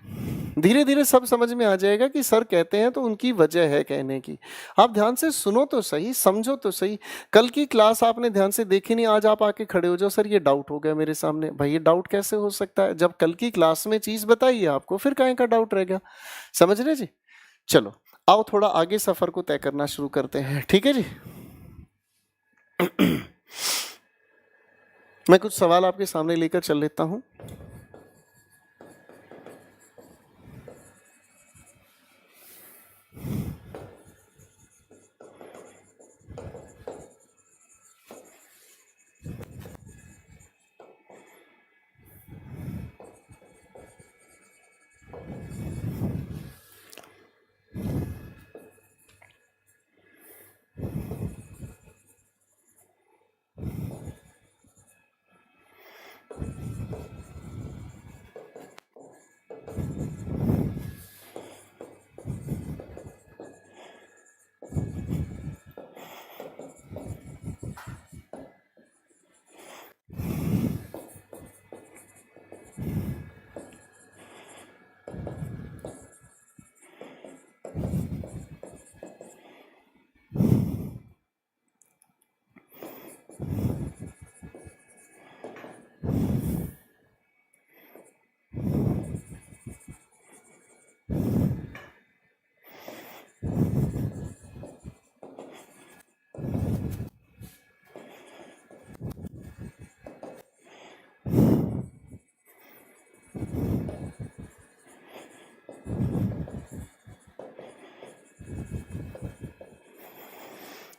धीरे धीरे सब समझ में आ जाएगा कि सर कहते हैं तो उनकी वजह है कहने की। आप ध्यान से सुनो तो सही, समझो तो सही। कल की क्लास आपने ध्यान से देखी नहीं, आज आप आके खड़े हो जाओ, सर ये डाउट हो गया मेरे सामने। भाई ये डाउट कैसे हो सकता है, जब कल की क्लास में चीज बताई है आपको, फिर काहे का डाउट रह गया? समझ रहे जी? चलो आओ थोड़ा आगे सफर को तय करना शुरू करते हैं। ठीक है जी? मैं कुछ सवाल आपके सामने लेकर चल लेता हूं।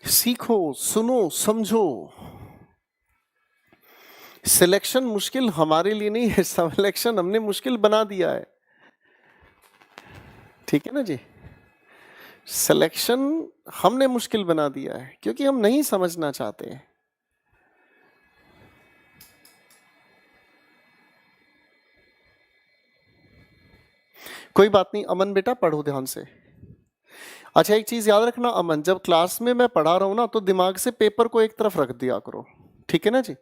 सीखो, सुनो, समझो। सिलेक्शन मुश्किल हमारे लिए नहीं है, सिलेक्शन हमने मुश्किल बना दिया है। ठीक है ना जी? सिलेक्शन हमने मुश्किल बना दिया है क्योंकि हम नहीं समझना चाहते। कोई बात नहीं अमन बेटा, पढ़ो ध्यान से। अच्छा एक चीज याद रखना अमन, जब क्लास में मैं पढ़ा रहा हूं ना, तो दिमाग से पेपर को एक तरफ रख दिया करो। ठीक है ना जी?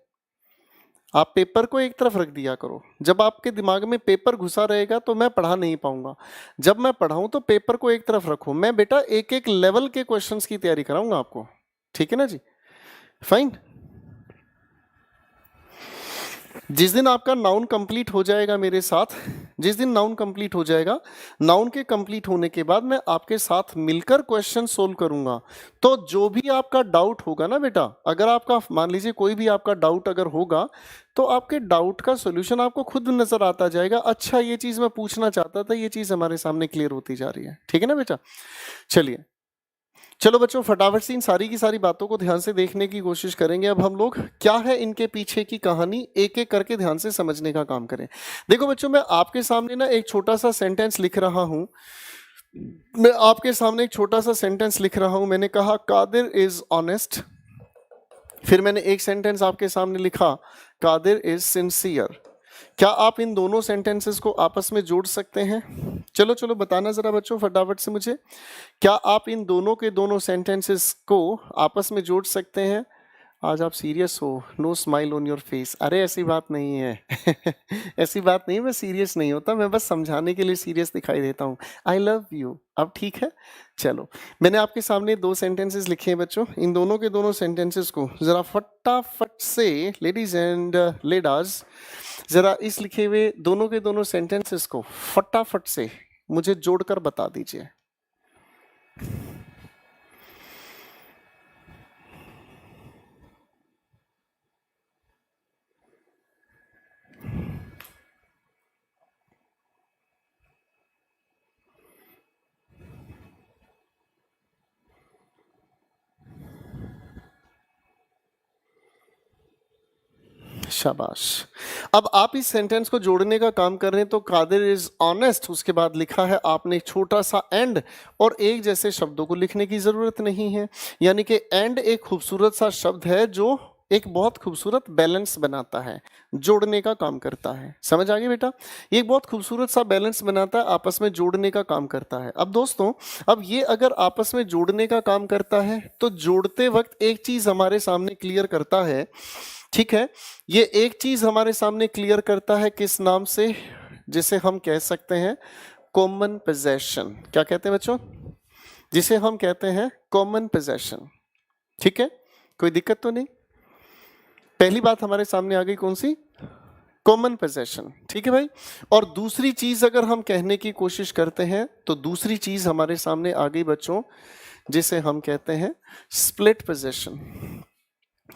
आप पेपर को एक तरफ रख दिया करो। जब आपके दिमाग में पेपर घुसा रहेगा तो मैं पढ़ा नहीं पाऊंगा। जब मैं पढ़ाऊं तो पेपर को एक तरफ रखो। मैं बेटा एक एक लेवल के क्वेश्चंस की तैयारी कराऊंगा आपको। ठीक है ना जी? फाइन। जिस दिन आपका नाउन कंप्लीट हो जाएगा मेरे साथ, जिस दिन नाउन कंप्लीट हो जाएगा, नाउन के कंप्लीट होने के बाद मैं आपके साथ मिलकर क्वेश्चन सोल्व करूंगा। तो जो भी आपका डाउट होगा ना बेटा, अगर आपका मान लीजिए कोई भी आपका डाउट अगर होगा, तो आपके डाउट का सॉल्यूशन आपको खुद नजर आता जाएगा। अच्छा ये चीज मैं पूछना चाहता था, ये चीज हमारे सामने क्लियर होती जा रही है। ठीक है ना बेटा? चलिए चलो बच्चों, फटाफट से इन सारी की सारी बातों को ध्यान से देखने की कोशिश करेंगे। अब हम लोग क्या है इनके पीछे की कहानी एक एक करके ध्यान से समझने का काम करें। देखो बच्चों, मैं आपके सामने ना एक छोटा सा सेंटेंस लिख रहा हूं। मैं आपके सामने एक छोटा सा सेंटेंस लिख रहा हूं। मैंने कहा कादिर इज ऑनेस्ट, फिर मैंने एक सेंटेंस आपके सामने लिखा कादिर इज सिंसियर। क्या आप इन दोनों सेंटेंसेस को आपस में जोड़ सकते हैं? चलो चलो बताना जरा बच्चों फटाफट से मुझे, क्या आप इन दोनों के दोनों सेंटेंसेस को आपस में जोड़ सकते हैं? आज आप सीरियस हो, no smile on your face. अरे ऐसी बात नहीं है ऐसी बात नहीं, मैं सीरियस नहीं होता, मैं बस समझाने के लिए सीरियस दिखाई देता हूँ। I love you. अब ठीक है, चलो मैंने आपके सामने 2 सेंटेंसेस लिखे हैं बच्चों। इन दोनों के दोनों सेंटेंसेस को जरा फटाफट से लेडीज एंड लेडास, जरा इस लिखे हुए दोनों के दोनों सेंटेंसेस को फटाफट से मुझे जोड़कर बता दीजिए। शाबाश। अब आप इस सेंटेंस को जोड़ने का काम कर रहे हैं, तो कादिर इज ऑनेस्ट, उसके बाद लिखा है आपने एक छोटा सा एंड और एक जैसे शब्दों को लिखने की जरूरत नहीं है। यानी कि एंड एक खूबसूरत सा शब्द है जो एक बहुत खूबसूरत बैलेंस बनाता है, जोड़ने का काम करता है। समझ आ गई बेटा? ये एक बहुत खूबसूरत सा बैलेंस बनाता है, आपस में जोड़ने का काम करता है। अब दोस्तों, अब ये अगर आपस में जोड़ने का काम करता है तो जोड़ते वक्त एक चीज हमारे सामने क्लियर करता है, ठीक है? ये एक चीज हमारे सामने क्लियर करता है किस नाम से? जिसे हम कह सकते हैं कॉमन पोजेशन। क्या कहते हैं बच्चों? जिसे हम कहते हैं कॉमन पोजेशन। ठीक है, कोई दिक्कत तो नहीं? पहली बात हमारे सामने आ गई, कौन सी? Common possession. ठीक है भाई। और दूसरी चीज अगर हम कहने की कोशिश करते हैं तो दूसरी चीज हमारे सामने आ गई बच्चों, जिसे हम कहते हैं स्प्लिट पोजेशन।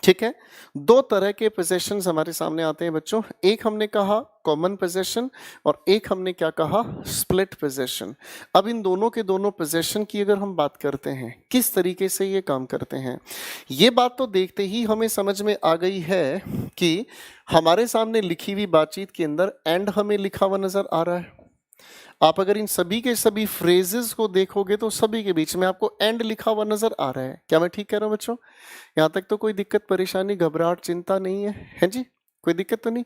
ठीक है, 2 तरह के पोजेशंस हमारे सामने आते हैं बच्चों। एक हमने कहा कॉमन पोजेशन और एक हमने क्या कहा? Split possession. अब इन दोनों के दोनों पोजेशन की अगर हम बात करते हैं, किस तरीके से ये काम करते हैं, ये बात तो देखते ही हमें समझ में आ गई है कि हमारे सामने लिखी हुई बातचीत के अंदर एंड हमें लिखा हुआ नजर आ रहा है। आप अगर इन सभी के सभी फ्रेजेस को देखोगे तो सभी के बीच में आपको एंड लिखा हुआ नजर आ रहा है। क्या मैं ठीक कह रहा हूं बच्चों? यहां तक तो कोई दिक्कत, परेशानी, घबराहट, चिंता नहीं है जी? कोई दिक्कत तो नहीं?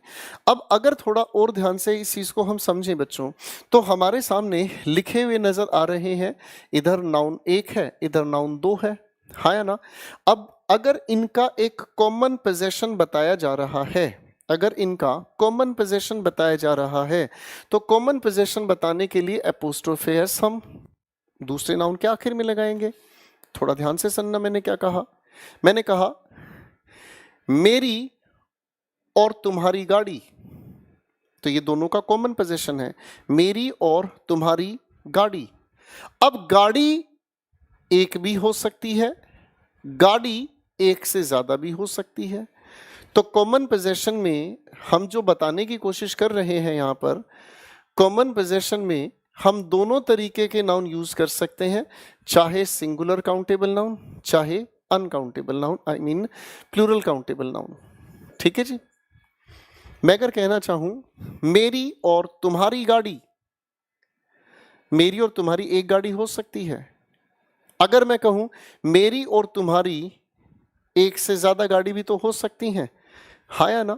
अब अगर थोड़ा और ध्यान से इस चीज को हम समझें बच्चों, तो हमारे सामने लिखे हुए नजर आ रहे हैं, इधर नाउन 1 है, इधर नाउन 2 है, हाँ या ना? अब अगर इनका एक कॉमन पोजेशन बताया जा रहा है, अगर इनका कॉमन पोजेशन बताया जा रहा है, तो कॉमन पोजेशन बताने के लिए एपोस्ट्रोफे एस हम दूसरे नाउन के आखिर में लगाएंगे। थोड़ा ध्यान से सुनना, मैंने क्या कहा? मैंने कहा मेरी और तुम्हारी गाड़ी, तो ये दोनों का कॉमन पोजेशन है, मेरी और तुम्हारी गाड़ी। अब गाड़ी एक भी हो सकती है, गाड़ी एक से ज्यादा भी हो सकती है। तो कॉमन पोजेशन में हम जो बताने की कोशिश कर रहे हैं यहां पर, कॉमन पोजेशन में हम दोनों तरीके के नाउन यूज कर सकते हैं, चाहे सिंगुलर काउंटेबल नाउन, चाहे uncountable noun, I mean plural countable noun. ठीक है जी? मैं अगर कहना चाहूं मेरी और तुम्हारी गाड़ी, मेरी और तुम्हारी एक गाड़ी हो सकती है। अगर मैं कहूं मेरी और तुम्हारी एक से ज्यादा गाड़ी भी तो हो सकती हैं, हाँ या ना?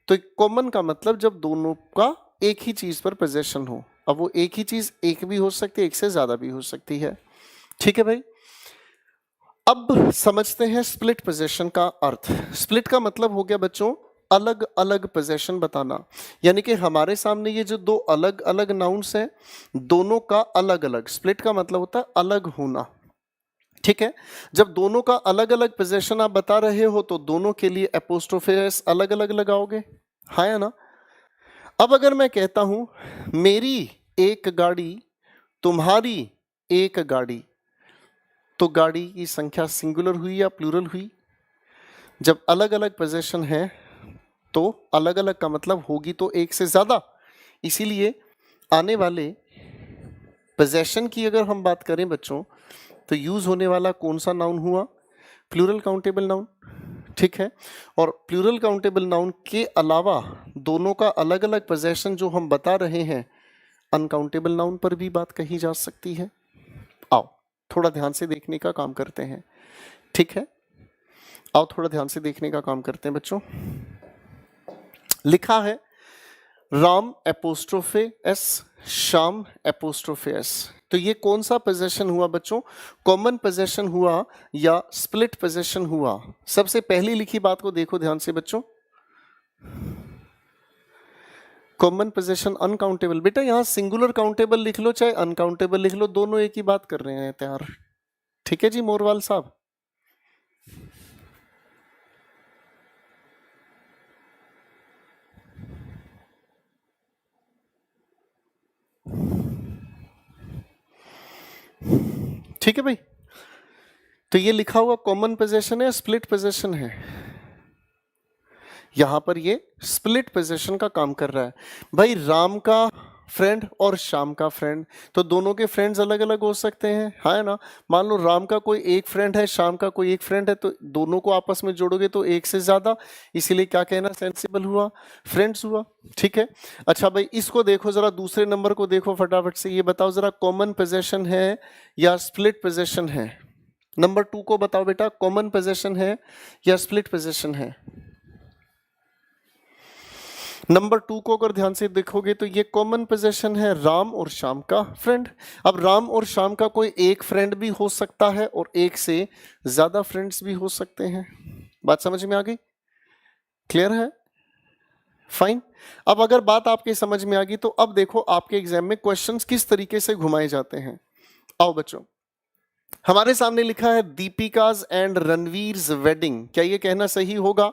तो कॉमन का मतलब जब दोनों का एक ही चीज पर पोजेशन हो। अब वो एक ही चीज एक भी हो सकती है, एक से ज्यादा भी हो सकती है। ठीक है भाई? अब समझते हैं स्प्लिट पोजेशन का अर्थ। स्प्लिट का मतलब हो गया बच्चों अलग अलग पोजेशन बताना। यानी कि हमारे सामने ये जो 2 अलग अलग नाउन्स हैं, दोनों का अलग अलग, स्प्लिट का मतलब होता है अलग होना। ठीक है? जब दोनों का अलग अलग पोजीशन आप बता रहे हो तो दोनों के लिए एपोस्ट्रोफे एस अलग अलग लगाओगे, हाँ या ना? अब अगर मैं कहता हूं मेरी एक गाड़ी, तुम्हारी एक गाड़ी, तो गाड़ी की संख्या सिंगुलर हुई या प्लूरल हुई? जब अलग अलग पोजीशन है तो अलग अलग का मतलब होगी तो एक से ज्यादा। इसीलिए आने वाले पोजीशन की अगर हम बात करें बच्चों, तो यूज होने वाला कौन सा नाउन हुआ? Plural countable noun. ठीक है? और प्लूरल काउंटेबल नाउन के अलावा दोनों का अलग अलग पोजेशन जो हम बता रहे हैं, अनकाउंटेबल नाउन पर भी बात कही जा सकती है। आओ थोड़ा ध्यान से देखने का काम करते हैं। ठीक है? आओ थोड़ा ध्यान से देखने का काम करते हैं बच्चों। लिखा है राम एपोस्ट्रोफे एस, श्याम एपोस्ट्रोफे एस। तो ये कौन सा पोजेशन हुआ बच्चों? कॉमन पोजेशन हुआ या स्प्लिट पोजेशन हुआ? सबसे पहली लिखी बात को देखो ध्यान से बच्चों, कॉमन पोजेशन अनकाउंटेबल। बेटा यहां सिंगुलर काउंटेबल लिख लो चाहे अनकाउंटेबल लिख लो, दोनों एक ही बात कर रहे हैं तैयार। ठीक है जी मोरवाल साहब। ठीक है भाई, तो ये लिखा हुआ कॉमन पोजेशन है, स्प्लिट पोजेशन है? यहां पर ये स्प्लिट पोजेशन का काम कर रहा है। भाई राम का फ्रेंड और श्याम का फ्रेंड, तो दोनों के फ्रेंड्स अलग अलग हो सकते हैं, है ना? मान लो राम का कोई एक फ्रेंड है, श्याम का कोई एक फ्रेंड है, तो दोनों को आपस में जोड़ोगे तो एक से ज्यादा, इसीलिए क्या कहना सेंसिबल हुआ? फ्रेंड्स हुआ। ठीक है, अच्छा भाई इसको देखो जरा, दूसरे नंबर को देखो फटाफट से, ये बताओ जरा कॉमन पोजेशन है या स्प्लिट पोजेशन है? नंबर 2 को बताओ बेटा, कॉमन पोजेशन है या स्प्लिट पोजेशन है? नंबर 2 को अगर ध्यान से देखोगे तो ये कॉमन पोजेशन है, राम और श्याम का फ्रेंड। अब राम और श्याम का कोई एक फ्रेंड भी हो सकता है और एक से ज्यादा फ्रेंड्स भी हो सकते हैं। बात समझ में आ गई? क्लियर है? फाइन। अब अगर बात आपके समझ में आ गई तो अब देखो आपके एग्जाम में क्वेश्चंस किस तरीके से घुमाए जाते हैं। आओ बच्चों, हमारे सामने लिखा है दीपिकाज एंड रणवीर्स वेडिंग। क्या ये कहना सही होगा?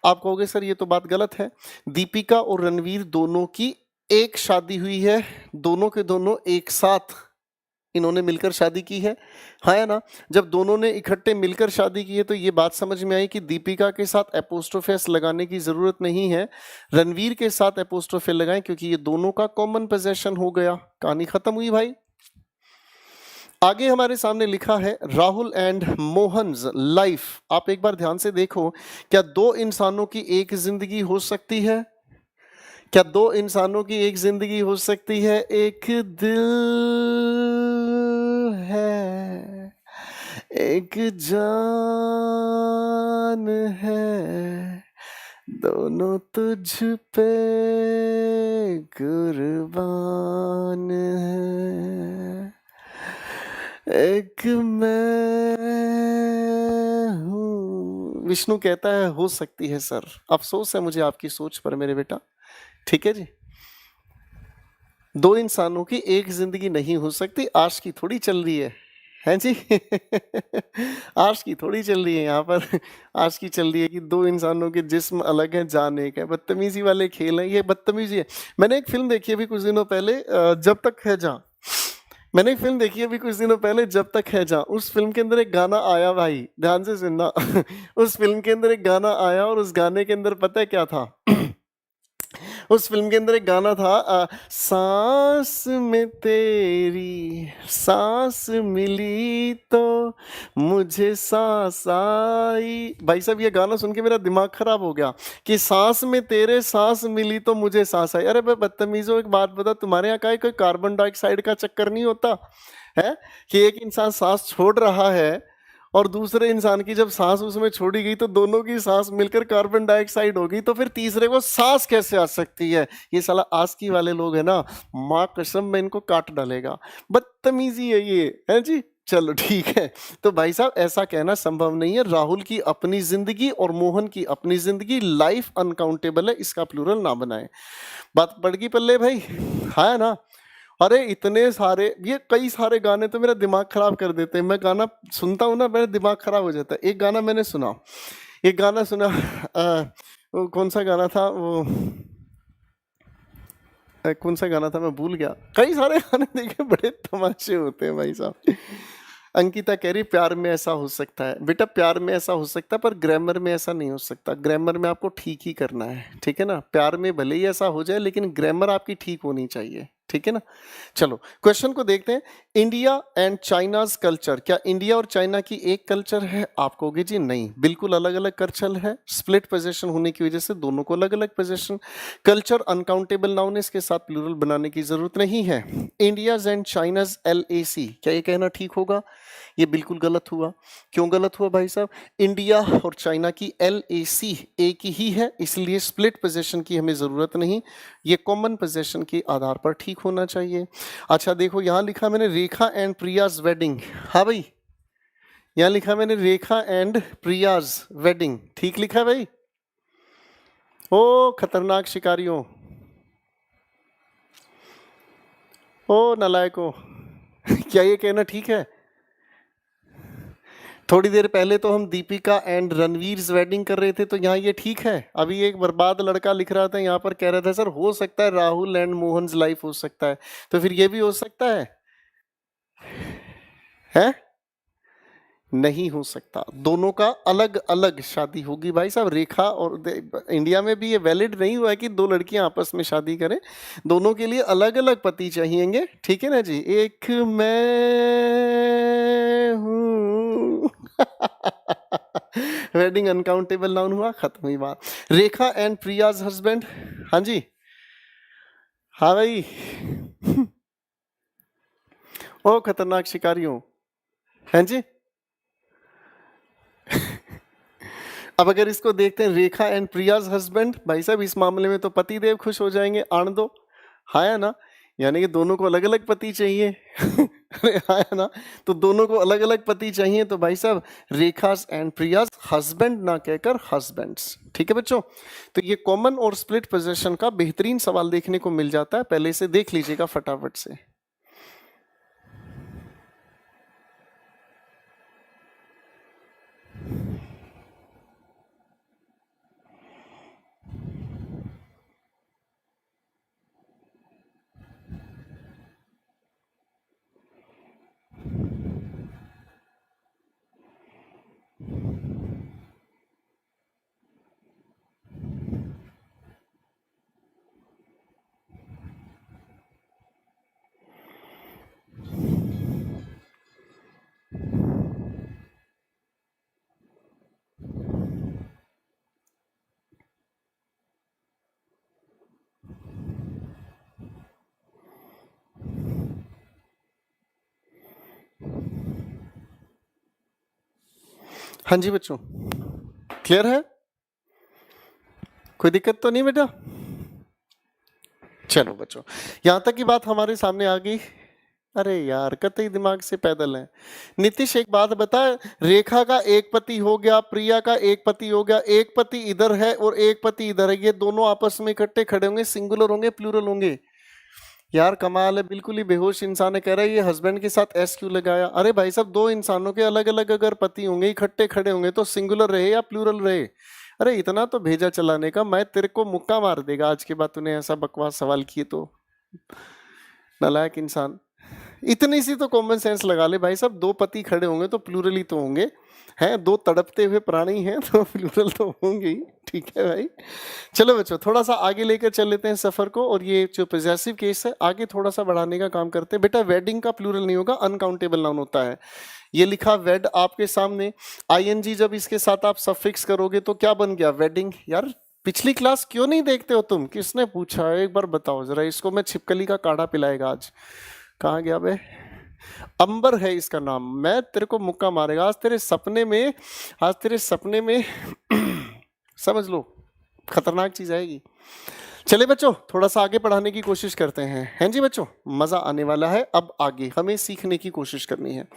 आप कहोगे सर ये तो बात गलत है। दीपिका और रणवीर दोनों की एक शादी हुई है, दोनों के दोनों एक साथ इन्होंने मिलकर शादी की है ना? जब दोनों ने इकट्ठे मिलकर शादी की है तो ये बात समझ में आई कि दीपिका के साथ एपोस्ट्रोफेस लगाने की जरूरत नहीं है, रणवीर के साथ एपोस्ट्रोफे लगाएं क्योंकि ये दोनों का कॉमन पोजेशन हो गया। कहानी खत्म हुई भाई। आगे हमारे सामने लिखा है राहुल एंड मोहन्स लाइफ। आप एक बार ध्यान से देखो, क्या दो इंसानों की एक जिंदगी हो सकती है? क्या दो इंसानों की एक जिंदगी हो सकती है? एक दिल है, एक जान है, दोनों तुझ पे कुर्बान है, एक मैं हूं। विष्णु कहता है हो सकती है सर, अफसोस है मुझे आपकी सोच पर मेरे बेटा। ठीक है जी, दो इंसानों की एक जिंदगी नहीं हो सकती, आज की थोड़ी चल रही है जी? आज की थोड़ी चल रही है यहाँ पर, आज की चल रही है कि दो इंसानों के जिस्म अलग हैं, जान एक है। बदतमीजी वाले खेल हैं ये, बदतमीजी है। मैंने एक फिल्म देखी अभी कुछ दिनों पहले, जब तक है जहाँ। मैंने एक फिल्म देखी अभी कुछ दिनों पहले, जब तक है जहाँ। उस फिल्म के अंदर एक गाना आया भाई, ध्यान से सुनना। उस फिल्म के अंदर एक गाना आया और उस गाने के अंदर पता है क्या था? उस फिल्म के अंदर एक गाना था, सांस में तेरी सांस मिली तो मुझे सांस आई। भाई साहब ये गाना सुन के मेरा दिमाग खराब हो गया कि सांस में तेरे सांस मिली तो मुझे सांस आई। अरे भाई बदतमीजों, एक बात बता, तुम्हारे यहाँ का कोई कार्बन डाइऑक्साइड का चक्कर नहीं होता है कि एक इंसान सांस छोड़ रहा है और दूसरे इंसान की जब सांस उसमें छोड़ी गई तो दोनों की सांस मिलकर कार्बन डाइऑक्साइड हो गई, तो फिर तीसरे को सांस कैसे आ सकती है? ये साला आस्की वाले लोग है ना, माँ कसम में इनको काट डालेगा। बदतमीजी है ये, है जी? चलो ठीक है। तो भाई साहब ऐसा कहना संभव नहीं है। राहुल की अपनी जिंदगी और मोहन की अपनी जिंदगी, लाइफ अनकाउंटेबल है, इसका प्लूरल ना बनाए। बात पड़ गई पल्ले भाई, है ना? अरे इतने सारे, ये कई सारे गाने तो मेरा दिमाग खराब कर देते हैं। मैं गाना सुनता हूँ ना, मेरा दिमाग खराब हो जाता है। एक गाना मैंने सुना, एक गाना सुना, वो कौन सा गाना था, वो कौन सा गाना था मैं भूल गया। कई सारे गाने देखे, बड़े तमाशे होते हैं भाई साहब। अंकिता कह रही प्यार में ऐसा हो सकता है। बेटा प्यार में ऐसा हो सकता है पर ग्रामर में ऐसा नहीं हो सकता। ग्रामर में आपको ठीक ही करना है, ठीक है ना? प्यार में भले ही ऐसा हो जाए लेकिन ग्रामर आपकी ठीक होनी चाहिए, ठीक है ना। चलो क्वेश्चन को देखते हैं। इंडिया एंड चाइनाज कल्चर, क्या इंडिया और चाइना की एक कल्चर है? आप कहोगे जी नहीं, बिल्कुल अलग अलग कल्चर है। स्प्लिट पोजीशन होने की वजह से दोनों को अलग अलग पोजीशन। कल्चर अनकाउंटेबल नाउन है, इसके साथ प्लूरल बनाने की जरूरत नहीं है। इंडियाज एंड चाइनाज LAC, क्या ये कहना ठीक होगा? ये बिल्कुल गलत हुआ। क्यों गलत हुआ भाई साहब? इंडिया और चाइना की LAC एक ही है, इसलिए स्प्लिट पोजीशन की हमें जरूरत नहीं, ये कॉमन पोजीशन के आधार पर ठीक होना चाहिए। अच्छा देखो, यहां लिखा मैंने रेखा एंड प्रियाज वेडिंग। हाँ भाई, यहां लिखा मैंने रेखा एंड प्रियाज वेडिंग, ठीक लिखा है भाई? ओ खतरनाक शिकारियों, ओ नालायकों, क्या ये कहना ठीक है? थोड़ी देर पहले तो हम दीपिका एंड रणवीर वेडिंग कर रहे थे, तो यहाँ ये ठीक है? अभी एक बर्बाद लड़का लिख रहा था यहाँ पर, कह रहा था सर हो सकता है राहुल एंड मोहन लाइफ हो सकता है, तो फिर ये भी हो सकता है? है? नहीं हो सकता, दोनों का अलग अलग शादी होगी भाई साहब। रेखा और इंडिया में भी ये वैलिड नहीं हुआ है कि दो लड़कियां आपस में शादी करें, दोनों के लिए अलग अलग पति चाहिएंगे, ठीक है ना जी। एक मैं हूँ वेडिंग अनकाउंटेबल नाउन हुआ, खत्म हुई बात। रेखा एंड प्रियाज हस्बैंड, हाँ जी, हाँ भाई ओ खतरनाक शिकारियों, हैं जी। अब अगर इसको देखते हैं, रेखा एंड प्रियाज हस्बैंड, भाई साहब इस मामले में तो पति देव खुश हो जाएंगे, आन दो, हाँ है ना? यानी कि दोनों को अलग अलग पति चाहिए अरे हाँ है ना, तो दोनों को अलग अलग पति चाहिए, तो भाई साहब रेखास एंड प्रियाज हस्बैंड ना कहकर हस्बैंड्स, ठीक है बच्चों। तो ये कॉमन और स्प्लिट पोजीशन का बेहतरीन सवाल देखने को मिल जाता है, पहले से देख लीजिएगा फटाफट से। हाँ जी बच्चों, क्लियर है? कोई दिक्कत तो नहीं बेटा? चलो बच्चों, यहां तक की बात हमारे सामने आ गई। अरे यार कतई दिमाग से पैदल है। नीतीश एक बात बता, रेखा का एक पति हो गया, प्रिया का एक पति हो गया, एक पति इधर है और एक पति इधर है, ये दोनों आपस में इकट्ठे खड़े होंगे, सिंगुलर होंगे प्लूरल होंगे? यार कमाल है, बिल्कुल ही बेहोश इंसान है, कह रहा है ये हस्बैंड के साथ एस क्यों लगाया? अरे भाई साहब दो इंसानों के अलग अलग अगर पति होंगे, इकट्ठे खड़े होंगे, तो सिंगुलर रहे या प्लूरल रहे? अरे इतना तो भेजा चलाने का, मैं तेरे को मुक्का मार देगा आज के बाद तूने ऐसा बकवास सवाल किए तो, नालायक इंसान। इतनी सी तो कॉमन सेंस लगा ले भाई साहब, दो पति खड़े होंगे तो प्लूरल ही तो होंगे, हैं दो तड़पते हुए प्राणी हैं तो प्लूरल तो होंगे ही, ठीक है भाई। चलो बच्चों थोड़ा सा आगे लेकर चल लेते हैं सफर को, और ये जो पॉजेसिव केस है आगे थोड़ा सा बढ़ाने का काम करते हैं। बेटा वेडिंग का प्लूरल नहीं होगा, अनकाउंटेबल नाउन होता है। ये लिखा वेड आपके सामने, ING जब इसके साथ आप सफिक्स करोगे तो क्या बन गया? वेडिंग। यार पिछली क्लास क्यों नहीं देखते हो तुम? किसने पूछा? एक बार बताओ जरा, इसको मैं छिपकली का काढ़ा पिलाएगा आज। कहाँ गया बे? अंबर है इसका नाम, मैं तेरे को मुक्का मारेगा आज तेरे सपने में, आज तेरे सपने में समझ लो खतरनाक चीज आएगी। चले बच्चों थोड़ा सा आगे पढ़ाने की कोशिश करते हैं जी बच्चों, मजा आने वाला है। अब आगे हमें सीखने की कोशिश करनी है।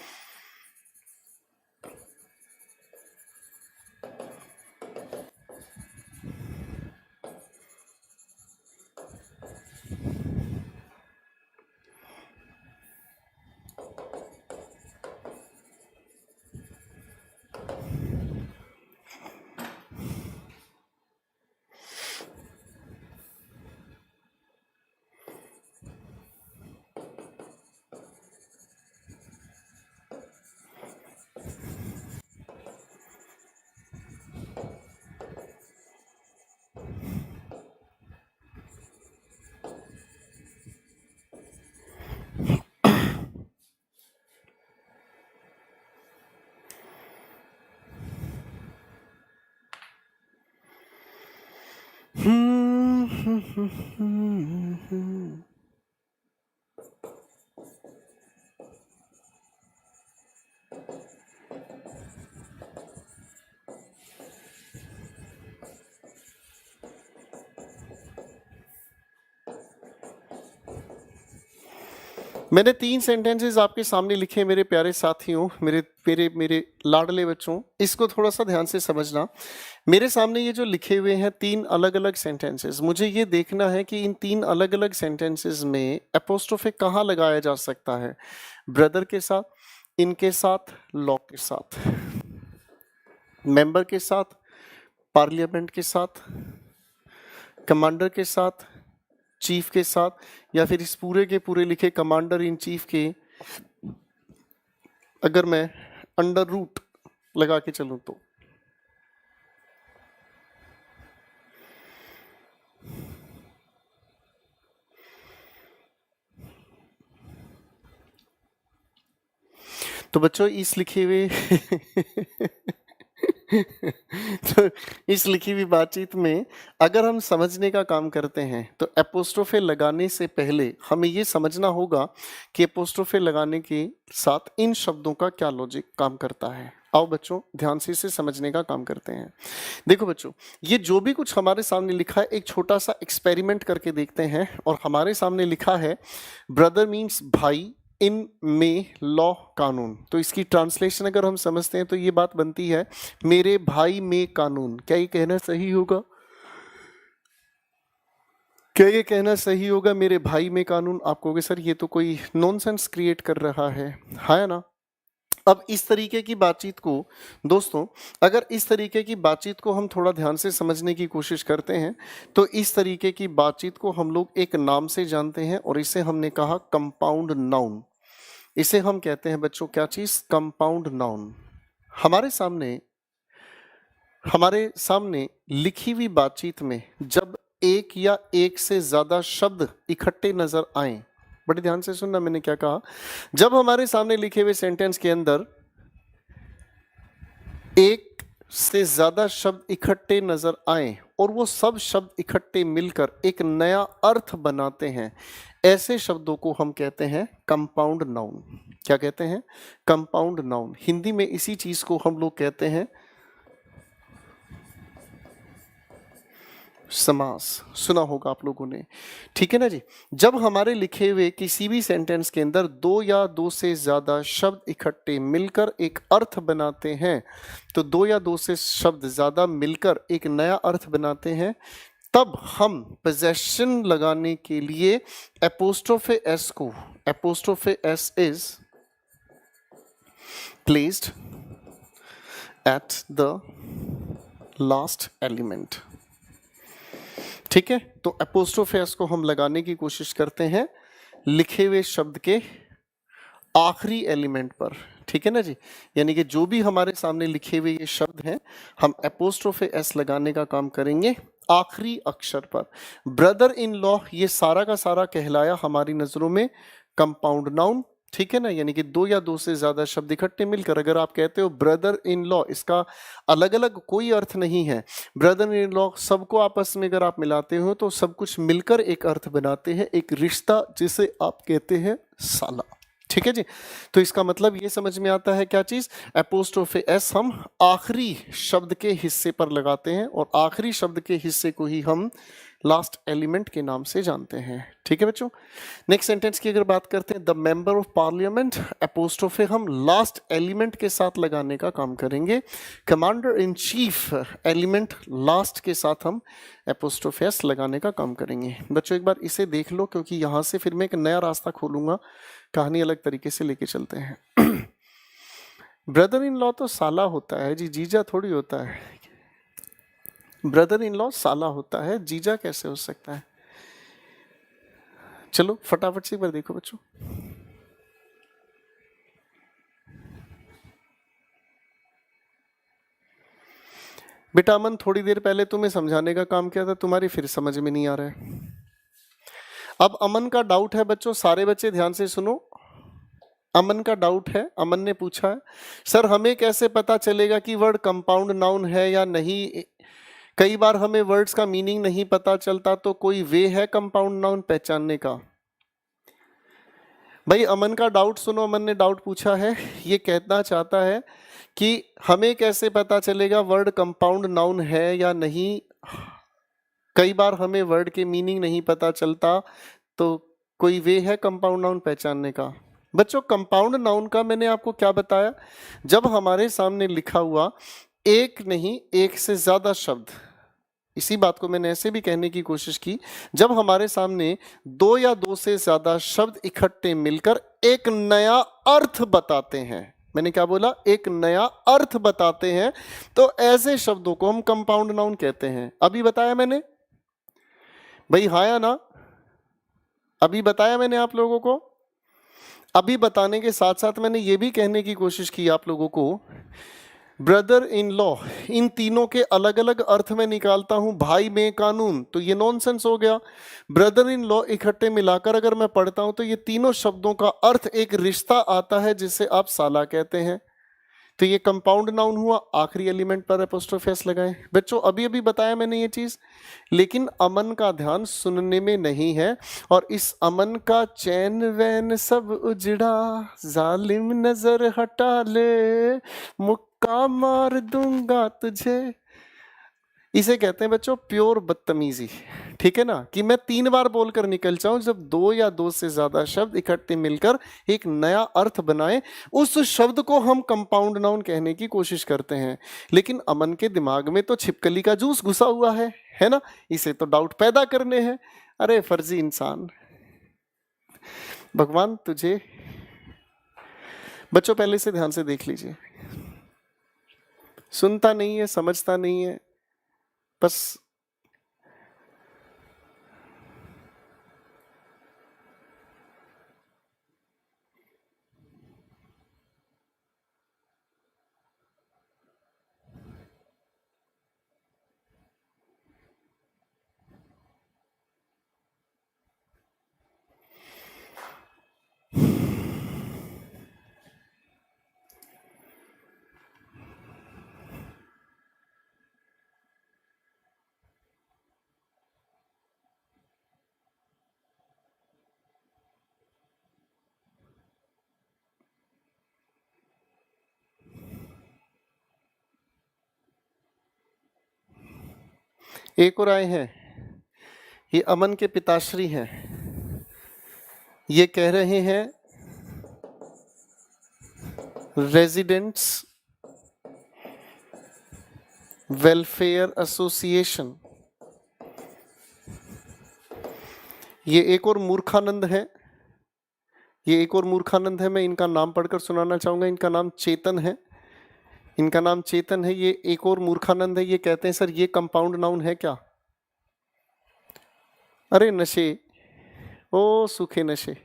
मैंने 3 सेंटेंसेस आपके सामने लिखे मेरे प्यारे साथियों, मेरे मेरे मेरे लाडले बच्चों। इसको थोड़ा सा ध्यान से समझना। मेरे सामने ये जो लिखे हुए हैं 3 अलग अलग सेंटेंसेस, मुझे ये देखना है कि इन 3 अलग अलग सेंटेंसेस में एपोस्ट्रोफे कहाँ लगाया जा सकता है। ब्रदर के साथ, इनके साथ, लॉ के साथ, मेंबर के साथ, पार्लियामेंट के साथ, कमांडर के साथ, चीफ के साथ, या फिर इस पूरे के पूरे लिखे कमांडर इन चीफ के अगर मैं अंडर रूट लगा के चलूं तो बच्चों इस लिखे हुए तो इस लिखी हुई बातचीत में अगर हम समझने का काम करते हैं तो एपोस्ट्रोफे लगाने से पहले हमें ये समझना होगा कि एपोस्ट्रोफे लगाने के साथ इन शब्दों का क्या लॉजिक काम करता है। आओ बच्चों ध्यान से इसे समझने का काम करते हैं। देखो बच्चों, ये जो भी कुछ हमारे सामने लिखा है एक छोटा सा एक्सपेरिमेंट करके देखते हैं। और हमारे सामने लिखा है ब्रदर मीन्स भाई, इन में लॉ कानून। तो इसकी ट्रांसलेशन अगर हम समझते हैं तो ये बात बनती है मेरे भाई में कानून। क्या ये कहना सही होगा? क्या ये कहना सही होगा मेरे भाई में कानून? आप कहोगे सर ये तो कोई नॉनसेंस क्रिएट कर रहा है ना। अब इस तरीके की बातचीत को दोस्तों, अगर इस तरीके की बातचीत को हम थोड़ा ध्यान से समझने की कोशिश करते हैं तो इस तरीके की बातचीत को हम लोग एक नाम से जानते हैं और इसे हमने कहा कंपाउंड नाउन। इसे हम कहते हैं बच्चों क्या चीज? Compound noun. हमारे सामने लिखी हुई बातचीत में जब एक या एक से ज्यादा शब्द इकट्ठे नजर आए, बड़े ध्यान से सुनना मैंने क्या कहा। जब हमारे सामने लिखे हुए सेंटेंस के अंदर एक से ज्यादा शब्द इकट्ठे नजर आए और वो सब शब्द इकट्ठे मिलकर एक नया अर्थ बनाते हैं, ऐसे शब्दों को हम कहते हैं कंपाउंड नाउन। क्या कहते हैं? Compound noun. हिंदी में इसी चीज को हम लोग कहते हैं समास। सुना होगा आप लोगों ने, ठीक है ना जी। जब हमारे लिखे हुए किसी भी सेंटेंस के अंदर 2 या 2 से ज्यादा शब्द इकट्ठे मिलकर एक अर्थ बनाते हैं, तो 2 या 2 से शब्द ज्यादा मिलकर एक नया अर्थ बनाते हैं, तब हम पोजेशन लगाने के लिए apostrophe S is placed at the last element. ठीक है, तो एपोस्ट्रोफे एस को हम लगाने की कोशिश करते हैं लिखे हुए शब्द के आखिरी एलिमेंट पर। ठीक है ना जी, यानी कि जो भी हमारे सामने लिखे हुए ये शब्द हैं हम एपोस्ट्रोफे एस लगाने का काम करेंगे आखिरी अक्षर पर। ब्रदर इन लॉ ये सारा का सारा कहलाया हमारी नजरों में कंपाउंड नाउन। ठीक है ना, यानी कि 2 या 2 से ज्यादा शब्द इकट्ठे मिलकर अगर आप कहते हो ब्रदर इन लॉ, इसका अलग अलग कोई अर्थ नहीं है। ब्रदर इन लॉ सबको आपस में अगर आप मिलाते हो तो सब कुछ मिलकर एक अर्थ बनाते हैं, एक रिश्ता जिसे आप कहते हैं साला। ठीक है जी, तो इसका मतलब ये समझ में आता है क्या चीज? एपोस्ट्रोफे एस हम आखिरी शब्द के हिस्से पर लगाते हैं और आखिरी शब्द के हिस्से को ही हम लास्ट एलिमेंट के नाम से जानते हैं। ठीक है बच्चों, नेक्स्ट सेंटेंस की अगर बात करते हैं, द मेंबर ऑफ पार्लियामेंट, एपोस्ट्रोफे हम लास्ट एलिमेंट के साथ लगाने का काम करेंगे। Commander in chief element last के साथ हम एपोस्ट्रोफे एस लगाने का काम करेंगे। बच्चों एक बार इसे देख लो, क्योंकि यहां से फिर मैं एक नया रास्ता खोलूंगा, कहानी अलग तरीके से लेके चलते हैं। ब्रदर इन लॉ तो साला होता है जी, जीजा थोड़ी होता है। ब्रदर इन लॉ साला होता है, जीजा कैसे हो सकता है? चलो फटाफट से एक बार देखो बच्चों। बेटा अमन थोड़ी देर पहले तुम्हें समझाने का काम किया था, तुम्हारी फिर समझ में नहीं आ रहा है। अब अमन का डाउट है बच्चों, सारे बच्चे ध्यान से सुनो। अमन का डाउट है, अमन ने पूछा है सर हमें कैसे पता चलेगा कि वर्ड कंपाउंड नाउन है या नहीं, कई बार हमें वर्ड्स का मीनिंग नहीं पता चलता, तो कोई वे है कंपाउंड नाउन पहचानने का? भाई अमन का डाउट सुनो, अमन ने डाउट पूछा है, ये कहना चाहता है कि हमें कैसे पता चलेगा वर्ड कंपाउंड नाउन है या नहीं। कई बार हमें वर्ड के मीनिंग नहीं पता चलता, तो कोई वे है कंपाउंड नाउन पहचानने का? बच्चों कंपाउंड नाउन का मैंने आपको क्या बताया, जब हमारे सामने लिखा हुआ एक नहीं एक से ज्यादा शब्द, इसी बात को मैंने ऐसे भी कहने की कोशिश की, जब हमारे सामने दो या दो से ज्यादा शब्द इकट्ठे मिलकर एक नया अर्थ बताते हैं, मैंने क्या बोला, एक नया अर्थ बताते हैं, तो ऐसे शब्दों को हम कंपाउंड नाउन कहते हैं। अभी बताया मैंने भाई, हाँ या ना? अभी बताया मैंने आप लोगों को। अभी बताने के साथ साथ मैंने ये भी कहने की कोशिश की आप लोगों को, ब्रदर इन लॉ, इन तीनों के अलग अलग अर्थ में निकालता हूं, भाई में कानून, तो ये नॉनसेंस हो गया। ब्रदर इन लॉ इकट्ठे मिलाकर अगर मैं पढ़ता हूं तो ये तीनों शब्दों का अर्थ एक रिश्ता आता है जिसे आप साला कहते हैं, तो ये कंपाउंड नाउन हुआ। आखिरी एलिमेंट पर एपोस्ट्रोफी एस लगाएं। बच्चों अभी अभी बताया मैंने ये चीज, लेकिन अमन का ध्यान सुनने में नहीं है, और इस अमन का चैन वैन सब उजड़ा, जालिम नजर हटा ले, मुक्का मार दूंगा तुझे, इसे कहते हैं बच्चों प्योर बदतमीजी। ठीक है ना, कि मैं 3 बार बोलकर निकल जाऊं, जब दो या दो से ज्यादा शब्द इकट्ठे मिलकर एक नया अर्थ बनाए, उस शब्द को हम कंपाउंड नाउन कहने की कोशिश करते हैं। लेकिन अमन के दिमाग में तो छिपकली का जूस घुसा हुआ है ना, इसे तो डाउट पैदा करने हैं। अरे फर्जी इंसान, भगवान तुझे। बच्चों पहले से ध्यान से देख लीजिए, सुनता नहीं है, समझता नहीं है, बस एक और आए हैं, ये अमन के पिताश्री हैं, ये कह रहे हैं रेजिडेंट्स वेलफेयर एसोसिएशन। ये एक और मूर्खानंद है, ये एक और मूर्खानंद है, मैं इनका नाम पढ़कर सुनाना चाहूंगा। इनका नाम चेतन है, इनका नाम चेतन है। ये एक और मूर्खानंद है, ये कहते हैं सर ये कंपाउंड नाउन है क्या? अरे नशे, ओ सूखे नशे।